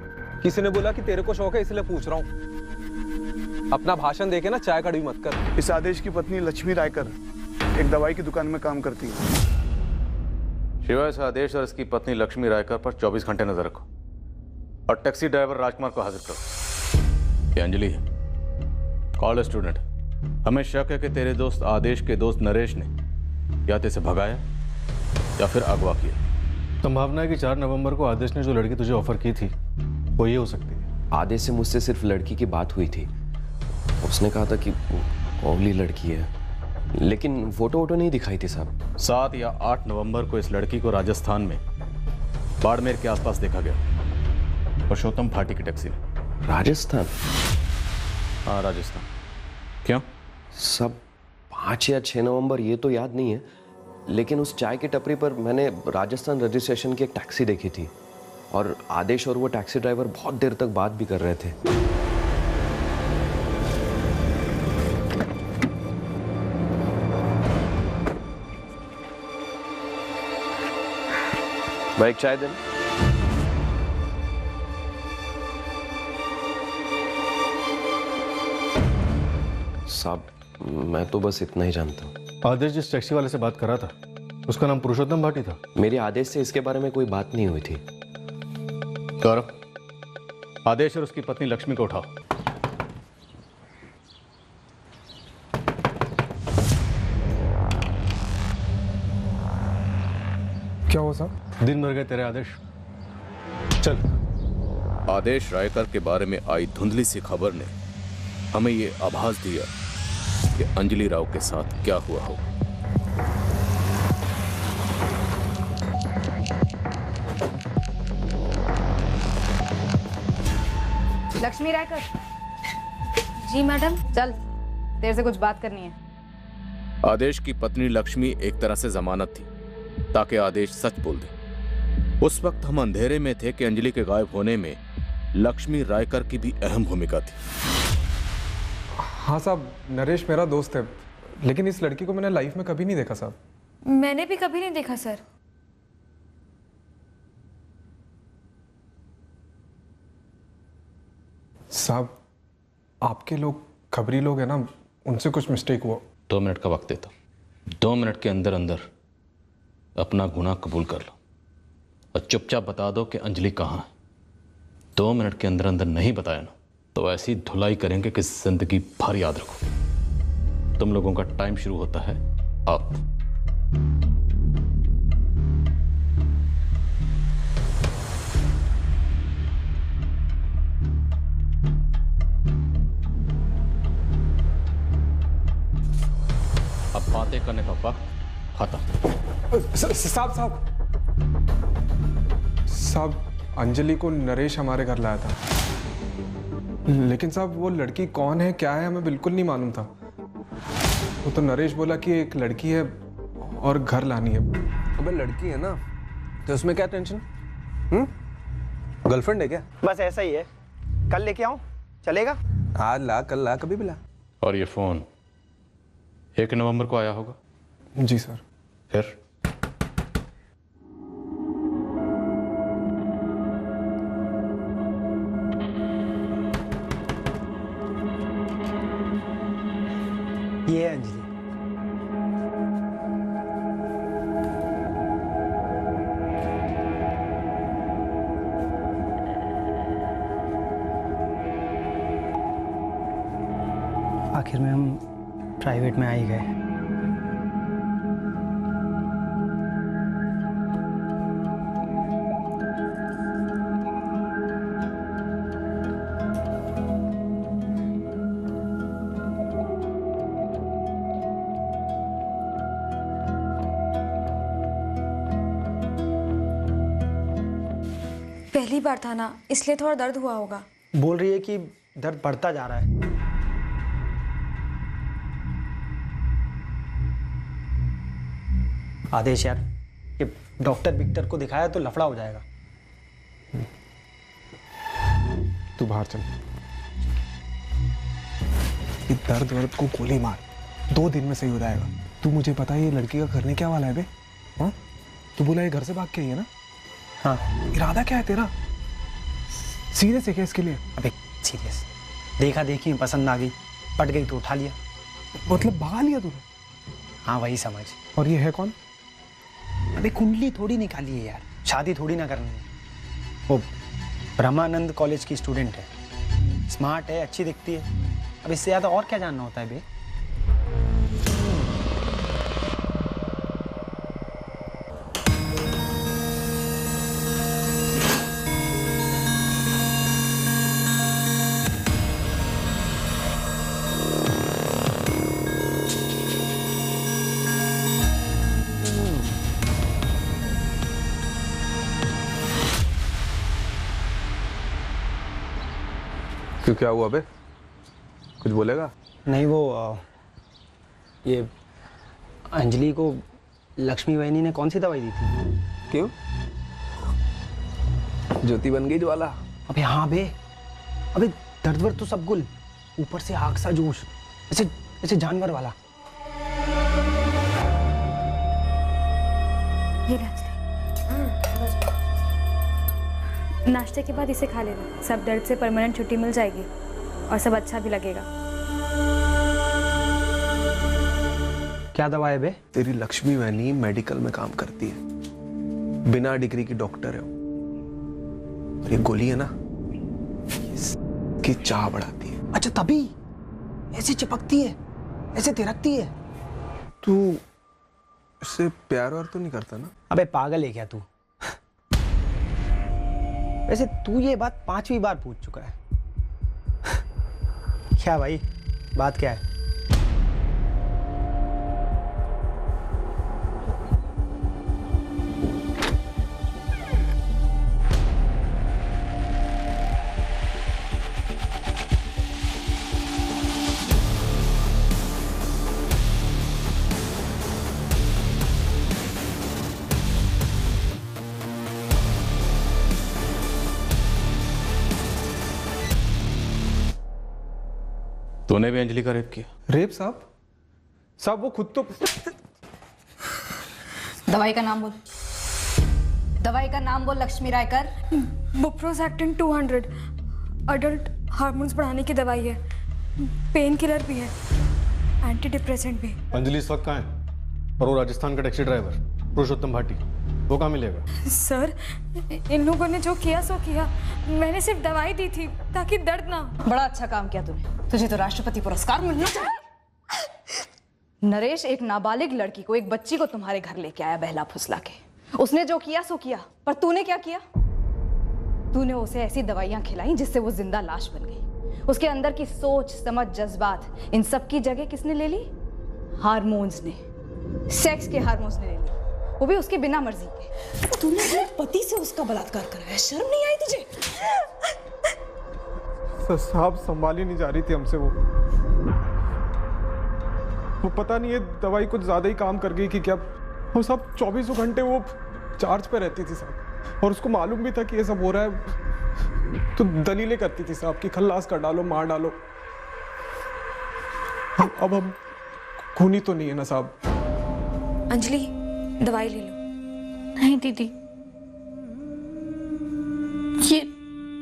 Speaker 21: किसी ने बोला कि तेरे को शौक है इसलिए पूछ रहा हूँ। अपना भाषण देके ना चाय कड़वी मत कर।
Speaker 14: इस आदेश की पत्नी लक्ष्मी रायकर एक दवाई की दुकान में काम करती है।
Speaker 8: शिवाय इस आदेश और इसकी पत्नी लक्ष्मी रायकर पर 24 घंटे नजर रखो और टैक्सी ड्राइवर राजकुमार को हाजिर करो। ये अंजलि है, कॉलेज स्टूडेंट। हमें शक है कि तेरे दोस्त आदेश के दोस्त नरेश ने या तो इसे भगाया या फिर अगवा किया।
Speaker 5: संभावना है कि 4 नवंबर को आदेश ने जो लड़की तुझे ऑफर की थी वो ये हो सकती है।
Speaker 9: आदेश से मुझसे सिर्फ लड़की की बात हुई थी। उसने कहा था कि ओवली लड़की है, लेकिन फोटो वोटो नहीं दिखाई थी साहब।
Speaker 8: 7 या 8 नवंबर को इस लड़की को राजस्थान में बाड़मेर के आसपास देखा गया पुरुषोत्तम भाटी की टैक्सी में।
Speaker 9: राजस्थान?
Speaker 8: हाँ राजस्थान। क्यों?
Speaker 9: सब 5 या 6 नवंबर ये तो याद नहीं है, लेकिन उस चाय की टपरी पर मैंने राजस्थान रजिस्ट्रेशन की एक टैक्सी देखी थी और आदेश और वो टैक्सी ड्राइवर बहुत देर तक बात भी कर रहे थे। भाई एक चाय देना। साहब मैं तो बस इतना ही जानता हूँ।
Speaker 5: आदेश जिस टैक्सी वाले से बात कर रहा था उसका नाम पुरुषोत्तम भाटी था।
Speaker 9: मेरी आदेश से इसके बारे में कोई बात नहीं हुई थी।
Speaker 8: गौरव, आदेश और उसकी पत्नी लक्ष्मी को उठाओ।
Speaker 11: क्या हुआ साहब?
Speaker 5: दिन भर गए तेरे आदेश। चल।
Speaker 8: आदेश रायकर के बारे में आई धुंधली सी खबर ने हमें ये आभास दिया कि अंजलि राव के साथ क्या हुआ हो।
Speaker 2: लक्ष्मी रायकर।
Speaker 3: जी मैडम।
Speaker 2: चल, तेरे से कुछ बात करनी है।
Speaker 8: आदेश की पत्नी लक्ष्मी एक तरह से जमानत थी ताकि आदेश सच बोल दे। उस वक्त हम अंधेरे में थे कि अंजलि के गायब होने में लक्ष्मी रायकर की भी अहम भूमिका थी।
Speaker 11: हाँ साहब, नरेश मेरा दोस्त है, लेकिन इस लड़की को मैंने लाइफ में कभी नहीं देखा साहब।
Speaker 3: मैंने भी कभी नहीं देखा सर।
Speaker 11: साहब आपके लोग खबरी लोग हैं ना, उनसे कुछ मिस्टेक हुआ।
Speaker 17: 2 मिनट का वक्त देता हूं। 2 मिनट के अंदर अंदर अपना गुनाह कबूल कर लो और चुपचाप बता दो कि अंजलि कहाँ है। 2 मिनट के अंदर अंदर नहीं बताया ना तो ऐसी धुलाई करेंगे कि जिंदगी भर याद रखो। तुम लोगों का टाइम शुरू होता है अब। अब बातें करने का वक्त खत्म।
Speaker 11: साहब अंजलि को नरेश हमारे घर लाया था, लेकिन साहब वो लड़की कौन है क्या है हमें बिल्कुल नहीं मालूम था। वो तो नरेश बोला कि एक लड़की है और घर लानी है।
Speaker 21: अबे लड़की है ना तो उसमें क्या टेंशन? गर्लफ्रेंड है क्या?
Speaker 4: बस ऐसा ही है। कल लेके आऊं? चलेगा?
Speaker 21: आज ला, कल ला, कभी भी ला।
Speaker 8: और ये फोन 1 नवंबर को आया होगा?
Speaker 11: जी सर।
Speaker 8: फिर
Speaker 15: ये है अंजलि। आखिर में हम प्राइवेट में आ ही गए।
Speaker 3: पहली बार था ना, इसलिए थोड़ा दर्द हुआ होगा।
Speaker 15: बोल रही है कि दर्द बढ़ता जा रहा है। आदेश यार, ये
Speaker 6: डॉक्टर विक्टर को दिखाया तो लफड़ा हो जाएगा।
Speaker 19: तू बाहर चल। ये दर्द वर्द को गोली मार, 2 दिन में सही हो जाएगा। तू मुझे पता है ये लड़की का करने क्या वाला है बे? हाँ, तू बोला ये घर से भाग के आई है ना?
Speaker 6: हाँ।
Speaker 19: इरादा क्या है तेरा? सीरियस है क्या इसके लिए?
Speaker 6: अबे सीरियस, देखा देखी पसंद आ गई, पट गई तो उठा लिया।
Speaker 19: मतलब भगा लिया तूने?
Speaker 6: हाँ वही समझ।
Speaker 19: और ये है कौन?
Speaker 6: अबे कुंडली थोड़ी निकाली है यार, शादी थोड़ी ना करनी है। वो ब्रह्मानंद कॉलेज की स्टूडेंट है, स्मार्ट है, अच्छी दिखती है। अब इससे ज़्यादा और क्या जानना होता है बे?
Speaker 19: क्यों, क्या हुआ बे? कुछ बोलेगा?
Speaker 6: नहीं, वो ये अंजलि को लक्ष्मी बहनी ने कौन सी दवाई दी थी?
Speaker 19: क्यों? ज्योति बन गई ज्वाला?
Speaker 6: अबे हाँ बे, अबे दर्द वर्द तो सब गुल, ऊपर से आग सा जोश, ऐसे ऐसे जानवर वाला।
Speaker 13: ये नाश्ते के बाद इसे खा लेना, सब दर्द से परमानेंट छुट्टी मिल जाएगी और सब अच्छा भी लगेगा।
Speaker 6: क्या दवा है बे?
Speaker 19: तेरी लक्ष्मी बहनी मेडिकल में काम करती है, बिना डिग्री की डॉक्टर है वो। और ये गोली है ना, इसकी चाह बढ़ाती है।
Speaker 6: अच्छा तभी ऐसे चिपकती है, ऐसे तिरकती है।
Speaker 19: तू इससे प्यार वार तो नहीं करता ना?
Speaker 6: अबे पागल है क्या तू? वैसे तू ये बात 5वीं बार पूछ चुका है। क्या भाई, बात क्या है?
Speaker 17: तूने भी अंजलि का रेप किया?
Speaker 19: रेप साहब? साहब वो खुद तो।
Speaker 2: दवाई का नाम बोल, दवाई का नाम बोल लक्ष्मी रायकर।
Speaker 13: बुप्रोजेक्टिन 200 अडल्ट हार्मोन्स बढ़ाने की दवाई है, पेन किलर भी है, एंटी डिप्रेसेंट भी।
Speaker 5: अंजलि इस वक्त कहाँ है? और वो राजस्थान का टैक्सी ड्राइवर पुरुषोत्तम भाटी, वो कहाँ मिलेगा?
Speaker 13: सर, इन लोगों ने जो किया सो किया, मैंने सिर्फ दवाई दी थी ताकि दर्द ना।
Speaker 2: बड़ा अच्छा काम किया तूने, तुझे तो राष्ट्रपति पुरस्कार मिलना चाहिए। नरेश एक नाबालिग लड़की को, एक बच्ची को तुम्हारे घर लेके आया बहला फुसला के। उसने जो किया सो किया, पर तूने क्या किया? तूने उसे ऐसी दवाइयां खिलाई जिससे वो जिंदा लाश बन गई। उसके अंदर की सोच, समझ, जज्बात, इन सब की जगह किसने ले ली? हार्मोन्स ने, सेक्स के हार्मोन्स ने ले ली, वो भी उसके बिना मर्जी के।
Speaker 7: तूने अपने पति से उसका बलात्कार कराया, शर्म नहीं आई तुझे?
Speaker 19: साहब संभाली नहीं जा रही थी हमसे वो पता नहीं ये दवाई कुछ ज्यादा ही काम कर गई कि क्या। वो सब 24 घंटे वो चार्ज पे रहती थी साहब, और उसको मालूम भी था कि ये सब हो रहा है, तो दलीलें करती थी साहब कि खल्लास कर डालो, मार डालो। अब हम खूनी तो नहीं है ना साहब?
Speaker 13: अंजलि, दवाई ले लो।
Speaker 3: नहीं दीदी, ये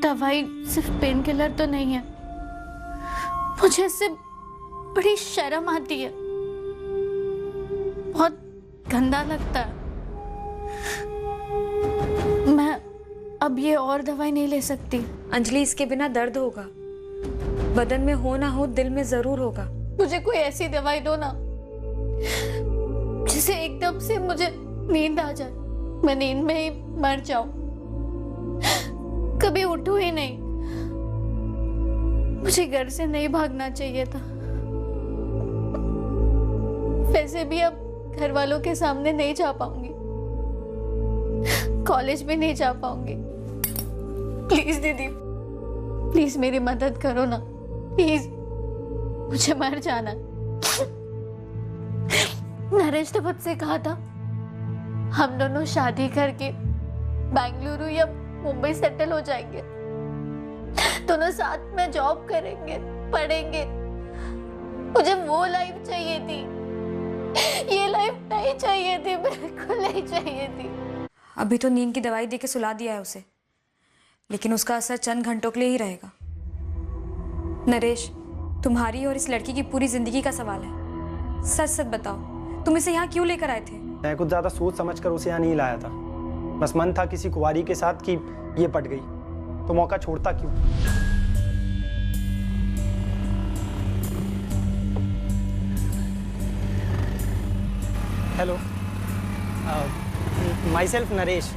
Speaker 3: दवाई सिर्फ पेन किलर तो नहीं है, मुझे इससे बड़ी शर्म आती है, बहुत गंदा लगता है। मैं अब ये और दवाई नहीं ले सकती।
Speaker 13: अंजलि, इसके बिना दर्द होगा, बदन में हो ना हो दिल में जरूर होगा।
Speaker 3: मुझे कोई ऐसी दवाई दो ना जिसे एकदम से मुझे नींद आ जाए, मैं नींद में ही मर जाऊं, कभी उठूं ही नहीं। मुझे घर से नहीं भागना चाहिए था, वैसे भी अब घर वालों के सामने नहीं जा पाऊंगी, कॉलेज भी नहीं जा पाऊंगी। प्लीज दीदी, प्लीज मेरी मदद करो ना, प्लीज, मुझे मर जाना। नरेश ने मुझसे कहा था हम दोनों शादी करके बेंगलुरु या मुंबई सेटल हो जाएंगे, दोनों साथ में जॉब करेंगे, पढ़ेंगे। मुझे वो लाइफ चाहिए थी, ये लाइफ नहीं चाहिए थी, बिल्कुल नहीं चाहिए थी।
Speaker 13: अभी तो नींद की दवाई देके सुला दिया है उसे, लेकिन उसका असर चंद घंटों के लिए ही रहेगा। नरेश, तुम्हारी और इस लड़की की पूरी जिंदगी का सवाल है। सच सच बताओ, तुम इसे यहाँ क्यों लेकर आए थे?
Speaker 6: मैं कुछ ज़्यादा सोच समझ कर उसे यहाँ नहीं लाया था। बस मन था किसी कुंवारी के साथ कि ये पट गई तो मौका छोड़ता क्यों। Hello, my self Naresh.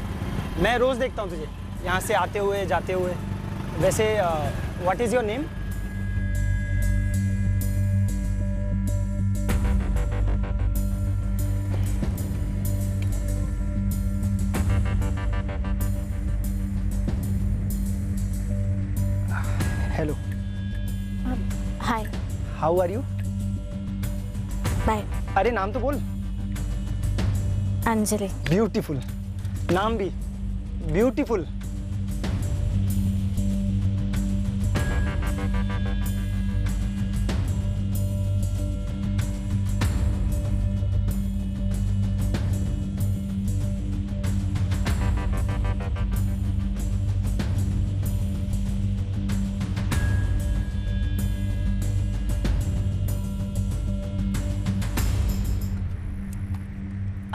Speaker 6: मैं रोज़ देखता हूँ तुझे यहाँ से आते हुए जाते हुए। वैसे what is your name? Hello,
Speaker 3: hi,
Speaker 6: how are you?
Speaker 3: Bye.
Speaker 6: अरे नाम तो बोल।
Speaker 3: अंजलि।
Speaker 6: ब्यूटीफुल, नाम भी ब्यूटीफुल।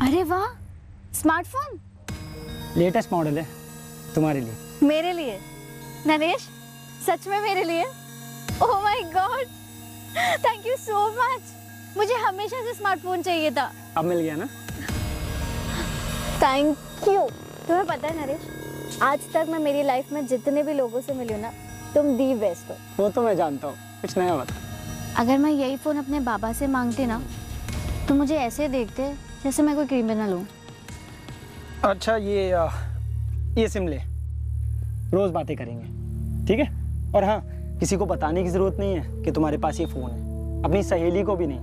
Speaker 3: अरे वाह, स्मार्टफोन।
Speaker 6: लेटेस्ट मॉडल है तुम्हारे लिए।
Speaker 3: मेरे लिए? नरेश, सच में मेरे लिए? Oh my God, thank you so much. मुझे हमेशा से स्मार्टफोन चाहिए था।
Speaker 6: अब मिल गया ना?
Speaker 3: Thank you. तुम्हें पता है नरेश, आज तक मैं मेरी लाइफ में जितने भी लोगों से मिली हूँ ना, तुम दी बेस्ट हो।
Speaker 6: वो तो मैं जानता हूँ, कुछ नया बता।
Speaker 3: अगर मैं यही फ़ोन अपने बाबा से मांगती ना, तो मुझे ऐसे देखते जैसे मैं कोई क्रिमिनल हूँ।
Speaker 6: अच्छा, ये सिम ले, रोज बातें करेंगे, ठीक है? और हाँ, किसी को बताने की जरूरत नहीं है कि तुम्हारे पास ये फोन है, अपनी सहेली को भी नहीं,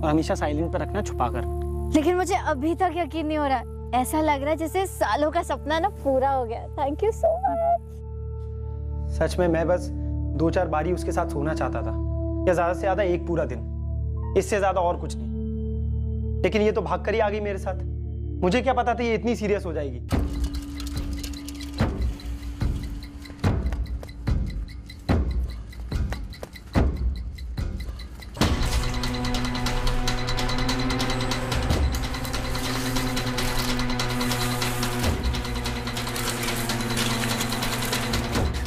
Speaker 6: और हमेशा साइलेंट पर रखना, छुपा कर।
Speaker 3: लेकिन मुझे अभी तक यकीन नहीं हो रहा, ऐसा लग रहा है जैसे सालों का सपना ना पूरा हो गया। Thank you so much.
Speaker 6: सच में मैं बस 2-4 बारी उसके साथ सोना चाहता था, या ज्यादा से ज्यादा एक पूरा दिन, इससे ज्यादा और कुछ नहीं। लेकिन ये तो भाग कर ही आ गई मेरे साथ। मुझे क्या पता था ये इतनी सीरियस हो जाएगी।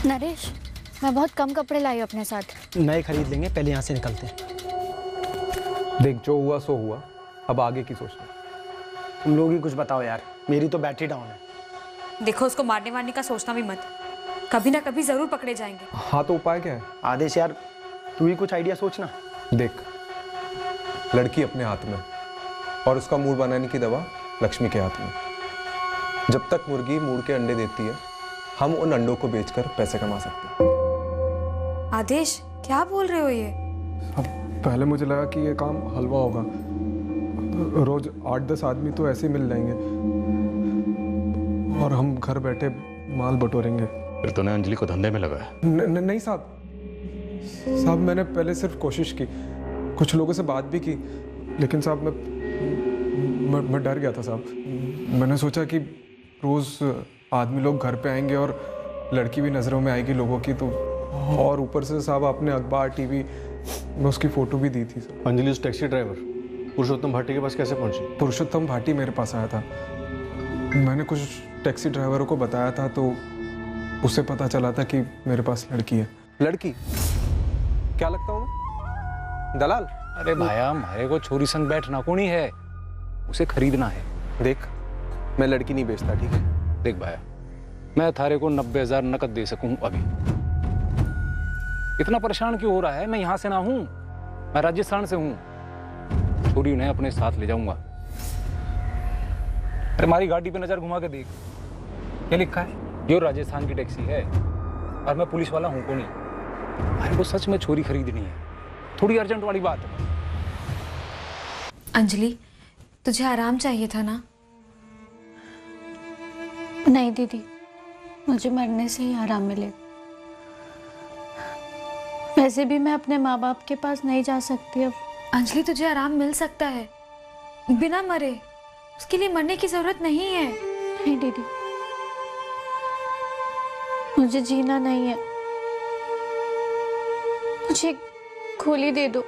Speaker 3: नरेश, मैं बहुत कम कपड़े लाई हूँ अपने साथ।
Speaker 6: नए खरीद लेंगे, पहले यहाँ से निकलते हैं।
Speaker 21: देख, जो हुआ सो हुआ, अब आगे की सोचना।
Speaker 6: तुम लोग ही कुछ बताओ यार, मेरी तो बैटरी डाउन है।
Speaker 13: देखो, उसको मारने वारने का सोचना भी मत, कभी ना कभी जरूर पकड़े जाएंगे।
Speaker 21: हाँ, तो उपाय क्या है?
Speaker 6: आदेश यार, तू ही कुछ आइडिया सोचना।
Speaker 21: देख, लड़की अपने हाथ में, और उसका मूड बनाने की दवा लक्ष्मी के हाथ में। जब तक मुर्गी मूड के अंडे देती है, हम उन अंडों को बेचकर पैसे कमा सकते हैं।
Speaker 13: आदेश, क्या बोल रहे हो ये?
Speaker 21: अब पहले मुझे लगा कि ये काम हलवा होगा, रोज 8-10 आदमी तो ऐसे ही मिल जाएंगे और हम घर बैठे माल बटोरेंगे।
Speaker 8: फिर तूने अंजलि को धंधे में लगाया?
Speaker 21: नहीं साहब, मैंने पहले सिर्फ कोशिश की, कुछ लोगों से बात भी की, लेकिन साहब मैं डर गया था साहब। मैंने सोचा कि रोज आदमी लोग घर पे आएंगे और लड़की भी नज़रों में आएगी लोगों की, तो और ऊपर से साहब आपने अखबार टीवी में उसकी फोटो भी दी थी सर।
Speaker 5: अंजलि उस टैक्सी ड्राइवर पुरुषोत्तम भाटी के पास कैसे पहुंची?
Speaker 21: पुरुषोत्तम भाटी मेरे पास आया था, मैंने कुछ टैक्सी ड्राइवरों को बताया था, तो उसे पता चला था कि मेरे पास लड़की है। लड़की? क्या लगता हूँ मैं? दलाल?
Speaker 10: अरे भाया, हमारे को छोरी संग बैठना कोनी है, उसे खरीदना है।
Speaker 21: देख, मैं लड़की नहीं बेचता, ठीक है?
Speaker 10: देख भाया, मैं थारे को 90,000 नकद दे सकूं अभी। इतना परेशान क्यों हो रहा है? मैं यहाँ से ना हूँ, मैं राजस्थान से हूँ। छोरी उन्हें अपने साथ ले जाऊंगा। अरे हमारी गाड़ी पे नजर घुमा के देख, क्या लिखा है? यो राजस्थान की टैक्सी है और मैं पुलिस वाला हूँ को नहीं। हमारे को सच में छोरी खरीदनी है, थोड़ी अर्जेंट वाली बात है।
Speaker 13: अंजलि, तुझे आराम चाहिए था ना?
Speaker 3: नहीं दीदी, मुझे मरने से ही आराम मिलेगा। वैसे भी मैं अपने माँ बाप के पास नहीं जा सकती अब।
Speaker 13: अंजलि, तुझे आराम मिल सकता है बिना मरे। उसके लिए मरने की जरूरत नहीं है।
Speaker 3: नहीं दीदी, मुझे जीना नहीं है। मुझे गोली दे दो,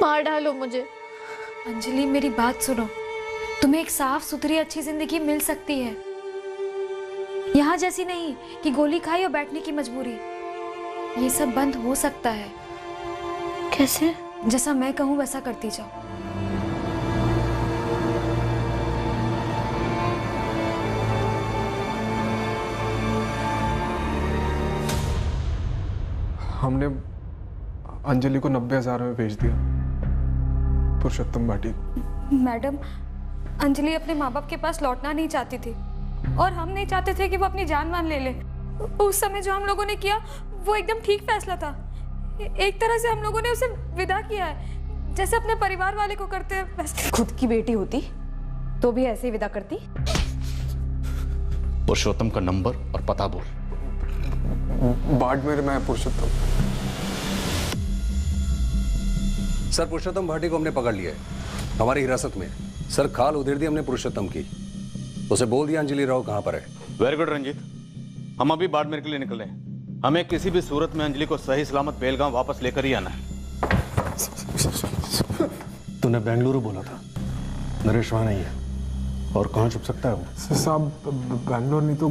Speaker 3: मार डालो मुझे।
Speaker 13: अंजलि, मेरी बात सुनो। तुम्हें एक साफ सुथरी अच्छी जिंदगी मिल सकती है, यहाँ जैसी नहीं कि गोली खाई और बैठने की मजबूरी। ये सब बंद हो सकता है।
Speaker 3: कैसे?
Speaker 13: जैसा मैं कहूँ वैसा करती जाओ।
Speaker 21: हमने अंजलि को 90,000 में भेज दिया पुरुषोत्तम भाटी को।
Speaker 13: मैडम, अंजलि अपने माँ बाप के पास लौटना नहीं चाहती थी और हम नहीं चाहते थे कि वो अपनी जान मान ले ले। उस समय जो हम लोगों ने किया वो एकदम ठीक फैसला था। एक तरह से हम लोगों ने उसे विदा किया है, जैसे अपने परिवार वाले को करते हैं वैसे।
Speaker 2: खुद की बेटी होती तो भी ऐसे ही विदा करती।
Speaker 8: पुरुषोत्तम का नंबर और पता बोल।
Speaker 21: बाड़मेर में है पुरुषोत्तम।
Speaker 12: सर, पुरुषोत्तम भाटी को हमने पकड़ लिया है, हमारी हिरासत में। सर, खाल उधेड़ दी हमने पुरुषोत्तम की। उसे बोल दिया अंजलि राव कहां पर है।
Speaker 8: वेरी गुड रंजीत, हम अभी बाड़मेर के लिए निकल रहे हैं। हमें किसी भी सूरत में अंजलि को सही सलामत बेलगांव वापस लेकर ही आना है।
Speaker 5: तूने बेंगलुरु बोला था, नरेश वहां नहीं है। और कहाँ छुप सकता है वो?
Speaker 21: साहब, बैंगलोर नहीं तो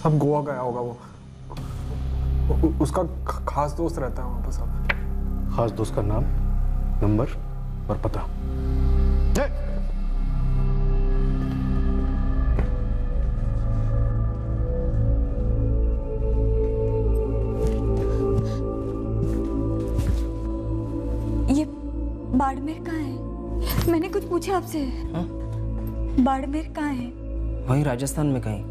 Speaker 21: सब गोवा गया होगा वो। उसका खास दोस्त रहता है वहां पर साहब।
Speaker 5: खास दोस्त का नाम, नंबर और पता?
Speaker 13: ये बाड़मेर कहाँ है? मैंने कुछ पूछा आपसे। बाड़मेर कहाँ है?
Speaker 6: वहीं राजस्थान में कहीं।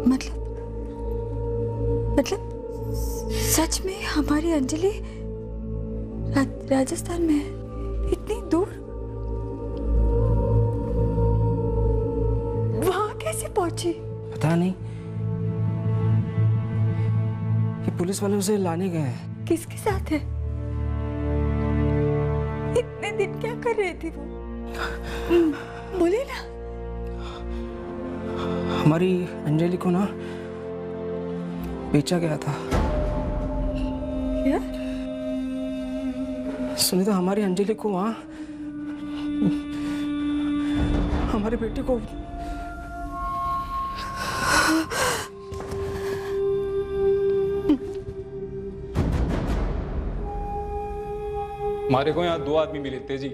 Speaker 13: मतलब सच में हमारी अंजलि राजस्थान में है? इतनी दूर? वहां कैसे पहुंची?
Speaker 6: पता नहीं, ये पुलिस वाले उसे लाने गए हैं।
Speaker 13: किसके साथ है? इतने दिन क्या कर रही थी वो? बोले ना।
Speaker 6: हमारी अंजलि को ना बेचा गया था।
Speaker 13: क्या?
Speaker 6: सुनीता, हमारी अंजलि को वहां हमारे बेटे को
Speaker 10: हमारे को यहाँ 2 आदमी मिले थे जी,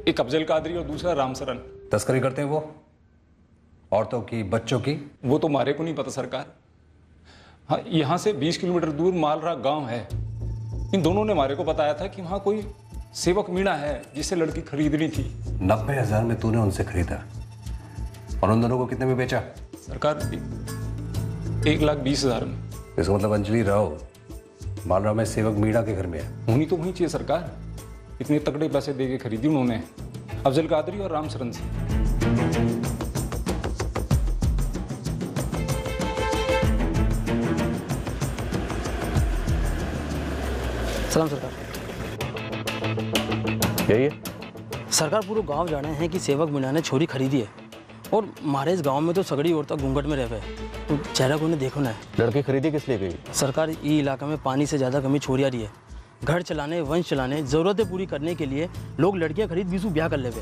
Speaker 10: एक अफजल कादरी और दूसरा रामसरन।
Speaker 12: तस्करी करते हैं वो? औरतों की, बच्चों की?
Speaker 10: वो तो हमारे को नहीं पता सरकार। हाँ, यहाँ से 20 किलोमीटर दूर मालरा गांव है। इन दोनों ने हमारे को बताया था कि वहाँ कोई सेवक मीणा है जिसे लड़की खरीदनी थी।
Speaker 12: 90,000 में तूने उनसे खरीदा और उन दोनों को कितने में बेचा?
Speaker 10: सरकार 1,20,000 में।
Speaker 12: इसका मतलब अंजलि राव मालरा में सेवक मीणा के घर में है।
Speaker 10: होनी तो वहीं चाहिए सरकार। इतने तगड़े पैसे दे के खरीदी उन्होंने अफजल कादरी और रामसरन से।
Speaker 6: सलाम सरकार।
Speaker 12: यही है
Speaker 6: सरकार, पूरे गांव जाने हैं कि सेवक मीणा ने छोरी खरीदी है और हमारे इस गांव में तो सगड़ी औरतें घूंघट में रह गए। तो चेहरा को देखो ना।
Speaker 12: लड़की खरीदी किस लिए गई?
Speaker 6: सरकार, ये इलाका में पानी से ज़्यादा कमी छोरी आ रही है। घर चलाने, वंश चलाने, ज़रूरतें पूरी करने के लिए लोग लड़कियां खरीद बीसू ब्याह कर लेवे।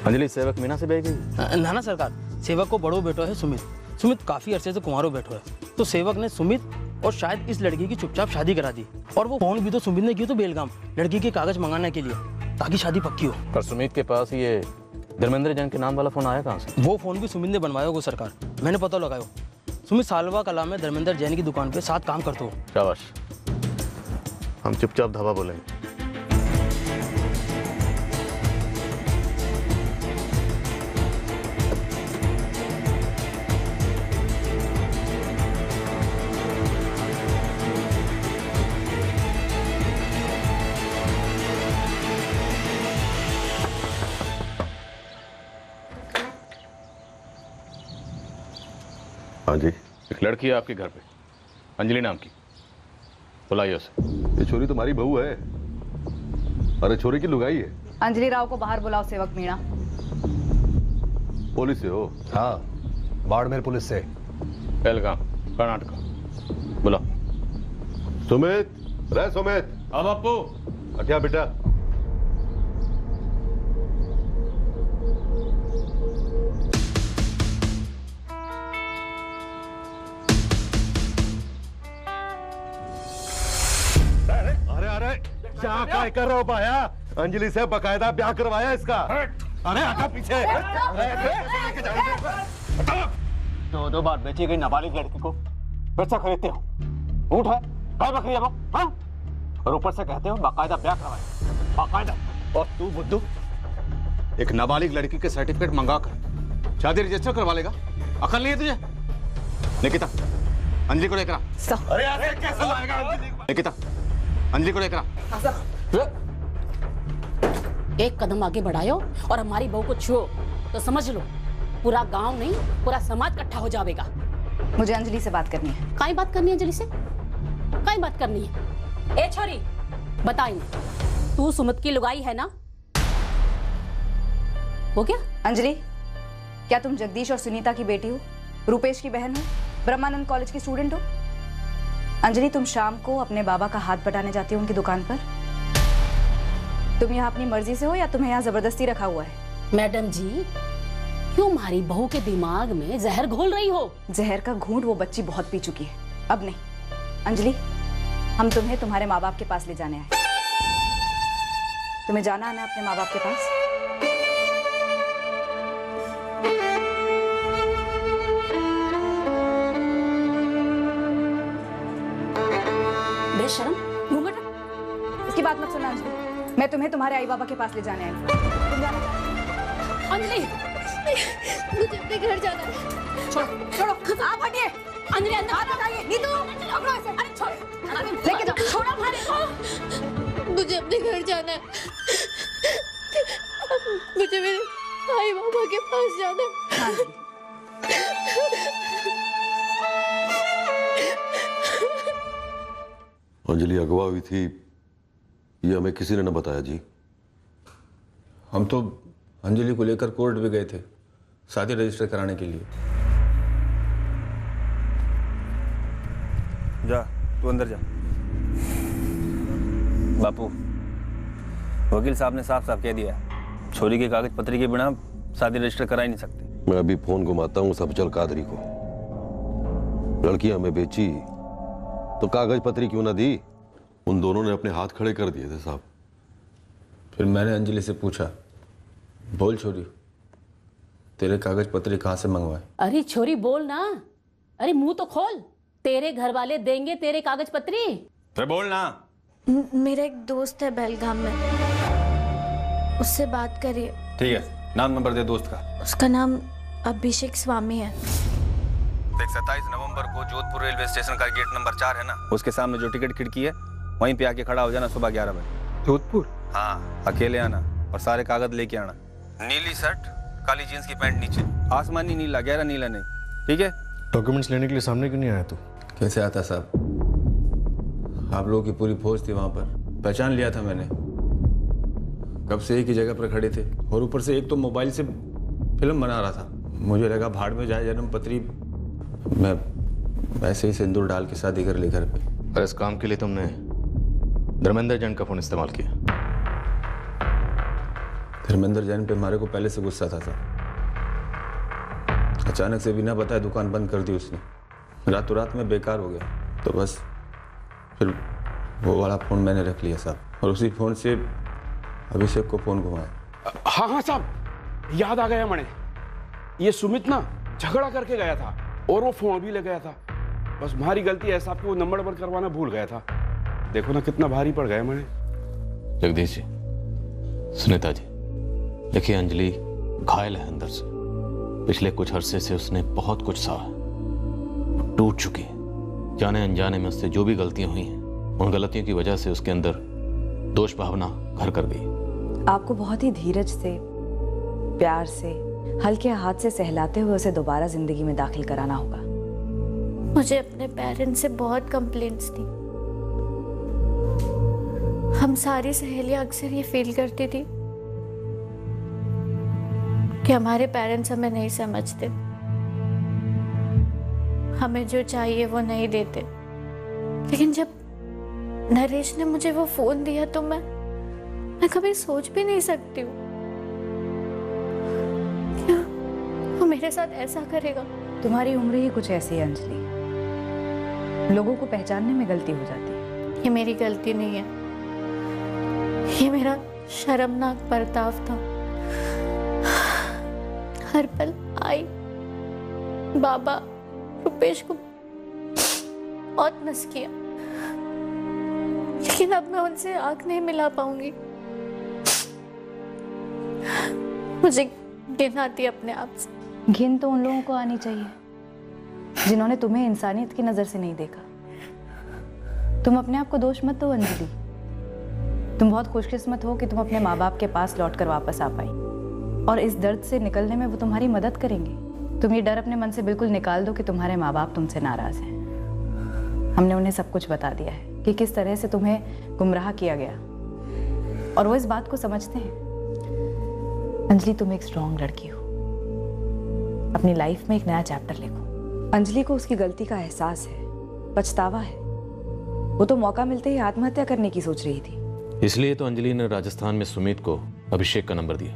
Speaker 12: अंजलि सेवक मीणा से ब्याह गई?
Speaker 6: ना सरकार, सेवक को बड़ो बेटो है सुमित। सुमित काफ़ी अरसे से कुंवारो बैठो है, तो सेवक ने सुमित और शायद इस लड़की की चुपचाप शादी करा दी। और वो फोन भी तो सुमित ने की तो बेलगाम लड़की के कागज मंगाने के लिए, ताकि शादी पक्की हो।
Speaker 17: पर सुमित के पास ये धर्मेंद्र जैन के नाम वाला फोन आया कहाँ से?
Speaker 6: वो फोन भी सुमित ने बनवाया होगा सरकार, मैंने पता लगाया। सुमित सालवा कला में धर्मेंद्र जैन की दुकान पे साथ काम करते हो।
Speaker 17: शाबाश, हम चुपचाप धावा बोलेंगे।
Speaker 23: हाँ जी।
Speaker 8: एक लड़की है आपके घर पे, अंजलि नाम की, बुलाइए उसे।
Speaker 23: ये छोरी तुम्हारी बहू है? अरे छोरी की लुगाई है।
Speaker 2: अंजलि राव को बाहर बुलाओ सेवक मीणा।
Speaker 23: पुलिस से हो?
Speaker 12: हाँ, बाड़मेर पुलिस से।
Speaker 8: बेलगाम, कर्नाटका। बुलाओ।
Speaker 23: सुमित, रे सुमित।
Speaker 8: हाँ बापू।
Speaker 23: क्या बेटा? क्या कर रहे हो पाया? अंजलि से बकायदा ब्याह करवाया इसका। अरे हटा पीछे।
Speaker 18: दो बार बेची गई नाबालिग लड़की को पैसा खरीदते हो? झूठ है, क्या बकरी है वो? हाँ? और ऊपर से कहते हो बकायदा ब्याह करवाया, बकायदा।
Speaker 8: और तू बुद्धू, एक नाबालिग लड़की के सर्टिफिकेट मंगाकर शादी रजिस्टर करवा लेगा? अकल नहीं है तुझे? निकिता, अंजलि को लेकर आ।
Speaker 18: अरे यार कैसे लाएगा अंजलि को?
Speaker 8: निकिता, अंजलि को लेकर आ।
Speaker 20: एक कदम आगे बढ़ायो और हमारी बहू को छुओ तो समझ लो पूरा गांव नहीं पूरा समाज इकट्ठा हो जाएगा।
Speaker 2: मुझे अंजलि से बात करनी है।
Speaker 20: काई बात करनी है अंजलि से? काई बात करनी है? ए छोरी, बताई तू सुमित की लुगाई है ना? वो क्या?
Speaker 2: अंजलि, क्या तुम जगदीश और सुनीता की बेटी हो? रूपेश की बहन हो? ब्रह्मानंद कॉलेज की स्टूडेंट हो? अंजलि, तुम शाम को अपने बाबा का हाथ बटाने जाती हो उनकी दुकान पर। तुम यहाँ अपनी मर्जी से हो या तुम्हें यहाँ जबरदस्ती रखा हुआ है?
Speaker 20: मैडम जी, क्यों हमारी बहू के दिमाग में जहर घोल रही हो?
Speaker 2: जहर का घूंट वो बच्ची बहुत पी चुकी है, अब नहीं। अंजलि, हम तुम्हें तुम्हारे माँ बाप के पास ले जाने आए। तुम्हें जाना है ना अपने माँ बाप के पास?
Speaker 20: बेशरम, घूंघट।
Speaker 2: इसकी बात मत सुना अंजलि, मैं तुम्हें तुम्हारे आई बाबा के पास ले जाने आई हूँ। तुम जाना।
Speaker 20: अंजलि, मुझे अपने घर जाना है। छोड़ो, छोड़ो, आप हटिए। अंजलि अंदर हाथ हटाइए। नीतू, पकड़ो इसे। अरे छोड़, लेके जाओ। छोड़ो हमारे को। मुझे अपने घर जाना है। मुझे मेरे आई बाबा के पास जाना है।
Speaker 23: अंजलि अगवा हुई थी, ये हमें किसी ने न बताया जी। हम तो अंजलि को लेकर कोर्ट भी गए थे शादी रजिस्टर कराने के लिए।
Speaker 16: जा, तू अंदर जा। बापू, वकील साहब ने साफ साफ कह दिया, छोरी के कागज पत्री के बिना शादी रजिस्टर करा ही नहीं सकते।
Speaker 23: मैं अभी फोन घुमाता हूँ सबचल कादरी को। लड़की हमें बेची तो कागज पत्री क्यों ना दी? उन दोनों ने अपने हाथ खड़े कर दिए थे साहब। फिर मैंने अंजलि से पूछा, बोल छोरी, तेरे कागज पत्री कहाँ से मंगवाए?
Speaker 20: अरे छोरी बोल ना, अरे मुंह तो खोल। तेरे घर वाले देंगे तेरे कागज पत्री?
Speaker 16: फिर बोल ना।
Speaker 3: मेरा एक दोस्त है बेलगाम में, उससे बात करिए।
Speaker 16: ठीक है, नाम नंबर दे दोस्त का।
Speaker 3: उसका नाम अभिषेक स्वामी है।
Speaker 16: देख, 27 नवंबर को जोधपुर रेलवे स्टेशन का गेट नंबर 4 है ना, उसके सामने जो टिकट खिड़की है वहीं पे आके खड़ा हो जाना सुबह 11 बजे।
Speaker 21: जोधपुर?
Speaker 16: हाँ, अकेले आना और सारे कागज लेके आना। नीली शर्ट, काली जींस की पैंट नीचे, आसमानी नीला, गहरा नीला नहीं, ठीक है?
Speaker 5: डॉक्यूमेंट्स लेने के लिए सामने क्यों नहीं आया तू?
Speaker 23: कैसे आता साहब? आप लोगों की पूरी फौज थी वहां पर, पहचान लिया था मैंने। कब से एक ही जगह पर खड़े थे और ऊपर से एक तो मोबाइल से फिल्म बना रहा था। मुझे लगा भाड़ में जाए जन्म पत्री, मैं वैसे ही सिंदूर डाल के शादी कर ली घर पे।
Speaker 8: और इस काम के लिए तुमने धर्मेंद्र जैन का फोन इस्तेमाल किया?
Speaker 23: धर्मेंद्र जैन पे हमारे को पहले से गुस्सा था सर। अचानक से बिना बताए दुकान बंद कर दी उसने, रातों रात में बेकार हो गया। तो बस फिर वो वाला फोन मैंने रख लिया साहब, और उसी फोन से अभिषेक को फोन घुमाया।
Speaker 22: हाँ हाँ साहब, याद आ गया मैंने। ये सुमित ना झगड़ा करके गया था और वो फोन भी ले गया था। बस हमारी गलती है साहब, वो नंबर नंबर करवाना भूल गया था। देखो ना कितना भारी पड़ गया मैंने।
Speaker 8: जगदीश जी, सुनीता जी, देखिए अंजलि घायल है अंदर से। पिछले कुछ अरसे से उसने बहुत कुछ सहा, टूट चुकी है। जाने अनजाने में उससे जो भी गलतियां हुई हैं, उन गलतियों की वजह से उसके अंदर दोष भावना घर कर गई।
Speaker 2: आपको बहुत ही धीरज से, प्यार से, हल्के हाथ से सहलाते हुए उसे दोबारा जिंदगी में दाखिल कराना होगा।
Speaker 3: मुझे अपने पेरेंट्स से बहुत कंप्लेंट्स थी। हम सारी सहेलियां अक्सर ये फील करती थी कि हमारे पेरेंट्स हमें नहीं समझते, हमें जो चाहिए वो नहीं देते। लेकिन जब नरेश ने मुझे वो फोन दिया तो मैं कभी सोच भी नहीं सकती हूँ क्या वो मेरे साथ ऐसा करेगा।
Speaker 2: तुम्हारी उम्र ही कुछ ऐसी है अंजलि, लोगों को पहचानने में गलती हो जाती है।
Speaker 3: ये मेरी गलती नहीं है, ये मेरा शर्मनाक बर्ताव था। हर पल आई बाबा रुपेश को बहुत मिस किया, लेकिन अब मैं उनसे आंख नहीं मिला पाऊंगी। मुझे घिन आती है अपने आप से।
Speaker 2: घिन तो उन लोगों को आनी चाहिए जिन्होंने तुम्हें इंसानियत की नजर से नहीं देखा। तुम अपने आप को दोष मत दो अंजलि, तुम बहुत खुशकिस्मत हो कि तुम अपने माँ बाप के पास लौटकर वापस आ पाई, और इस दर्द से निकलने में वो तुम्हारी मदद करेंगे। तुम ये डर अपने मन से बिल्कुल निकाल दो कि तुम्हारे माँ बाप तुमसे नाराज हैं। हमने उन्हें सब कुछ बता दिया है कि किस तरह से तुम्हें गुमराह किया गया, और वो इस बात को समझते हैं। अंजलि, तुम एक स्ट्रॉन्ग लड़की हो, अपनी लाइफ में एक नया चैप्टर लिखो। अंजलि को उसकी गलती का एहसास है, पछतावा है। वो तो मौका मिलते ही आत्महत्या करने की सोच रही थी।
Speaker 17: इसलिए तो अंजलि ने राजस्थान में सुमित को अभिषेक का नंबर दिया,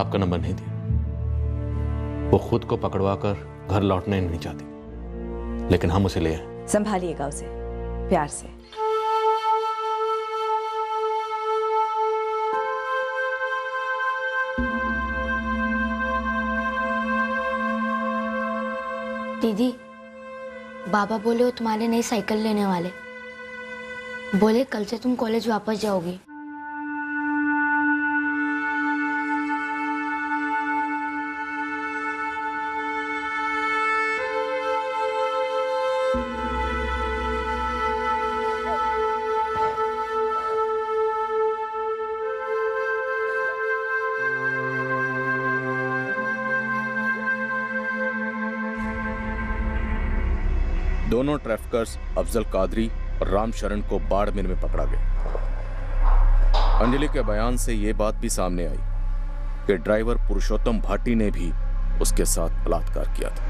Speaker 17: आपका नंबर नहीं दिया। वो खुद को पकड़वा कर घर लौटने नहीं चाहती, लेकिन हम उसे ले आए।
Speaker 2: संभालिएगा उसे प्यार से।
Speaker 1: दीदी, बाबा बोले वो तुम्हारे नई साइकिल लेने वाले, बोले कल से तुम कॉलेज वापस जाओगी।
Speaker 9: दोनों ट्रैफिकर्स अफजल कादरी और रामशरण को बाड़मेर में पकड़ा गया। अंजलि के बयान से यह बात भी सामने आई कि ड्राइवर पुरुषोत्तम भाटी ने भी उसके साथ बलात्कार किया था।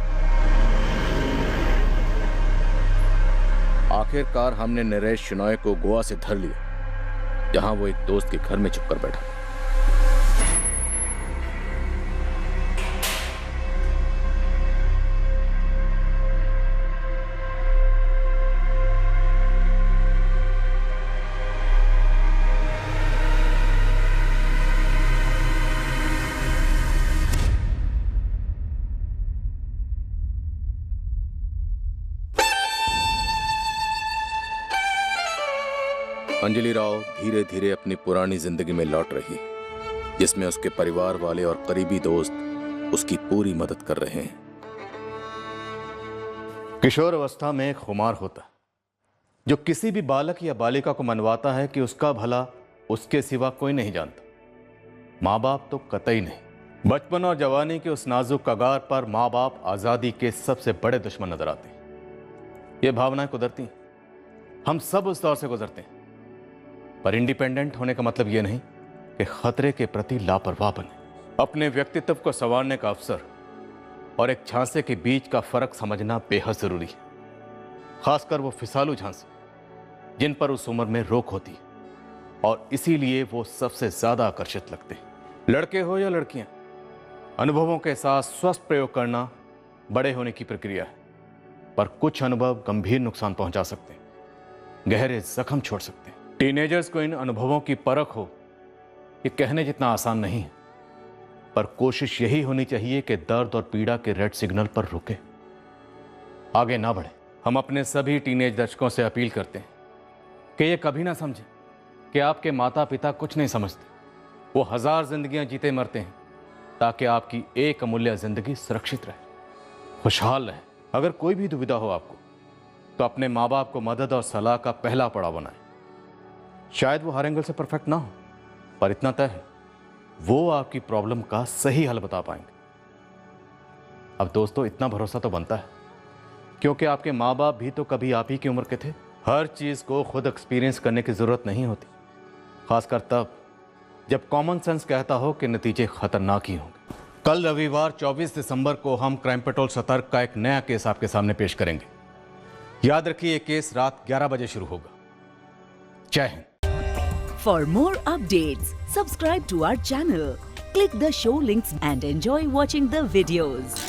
Speaker 9: आखिरकार हमने नरेश शिनॉय को गोवा से धर लिया, जहां वो एक दोस्त के घर में छुपकर बैठा। अंजलि राव धीरे धीरे अपनी पुरानी जिंदगी में लौट रही, जिसमें उसके परिवार वाले और करीबी दोस्त उसकी पूरी मदद कर रहे हैं।
Speaker 8: किशोर अवस्था में एक खुमार होता है जो किसी भी बालक या बालिका को मनवाता है कि उसका भला उसके सिवा कोई नहीं जानता। माँ बाप तो कतई नहीं। बचपन और जवानी के उस नाजुक कगार पर माँ बाप आज़ादी के सबसे बड़े दुश्मन नजर आते हैं। ये भावनाएं कुदरती हैं, हम सब उस दौर से गुजरते हैं। पर इंडिपेंडेंट होने का मतलब यह नहीं कि खतरे के प्रति लापरवाह बने। अपने व्यक्तित्व को संवारने का अवसर और एक झांसे के बीच का फर्क समझना बेहद जरूरी है, खासकर वो फिसालू झांसे जिन पर उस उम्र में रोक होती है, और इसीलिए वो सबसे ज्यादा आकर्षित लगते हैं। लड़के हो या लड़कियां, अनुभवों के साथ स्वस्थ प्रयोग करना बड़े होने की प्रक्रिया है, पर कुछ अनुभव गंभीर नुकसान पहुंचा सकते हैं, गहरे जख्म छोड़ सकते हैं। टीनेजर्स को इन अनुभवों की परख हो, ये कहने जितना आसान नहीं है, पर कोशिश यही होनी चाहिए कि दर्द और पीड़ा के रेड सिग्नल पर रुके, आगे ना बढ़े। हम अपने सभी टीनेज दर्शकों से अपील करते हैं कि ये कभी ना समझें कि आपके माता पिता कुछ नहीं समझते। वो 1000 जिंदगियां जीते मरते हैं ताकि आपकी एक अमूल्य जिंदगी सुरक्षित रहे, खुशहाल रहे। अगर कोई भी दुविधा हो आपको, तो अपने माँ बाप को मदद और सलाह का पहला पड़ाव बनाएं। शायद वो हर एंगल से परफेक्ट ना हो, पर इतना तय है वो आपकी प्रॉब्लम का सही हल बता पाएंगे। अब दोस्तों, इतना भरोसा तो बनता है क्योंकि आपके माँ बाप भी तो कभी आप ही की उम्र के थे। हर चीज़ को खुद एक्सपीरियंस करने की ज़रूरत नहीं होती, खासकर तब जब कॉमन सेंस कहता हो कि नतीजे खतरनाक ही होंगे। कल रविवार 24 दिसंबर को हम क्राइम पेट्रोल सतर्क का एक नया केस आपके सामने पेश करेंगे। याद रखिए, ये केस रात 11 बजे शुरू होगा। जय Hind.
Speaker 4: For more updates, subscribe to our channel, click the show links and enjoy watching the videos.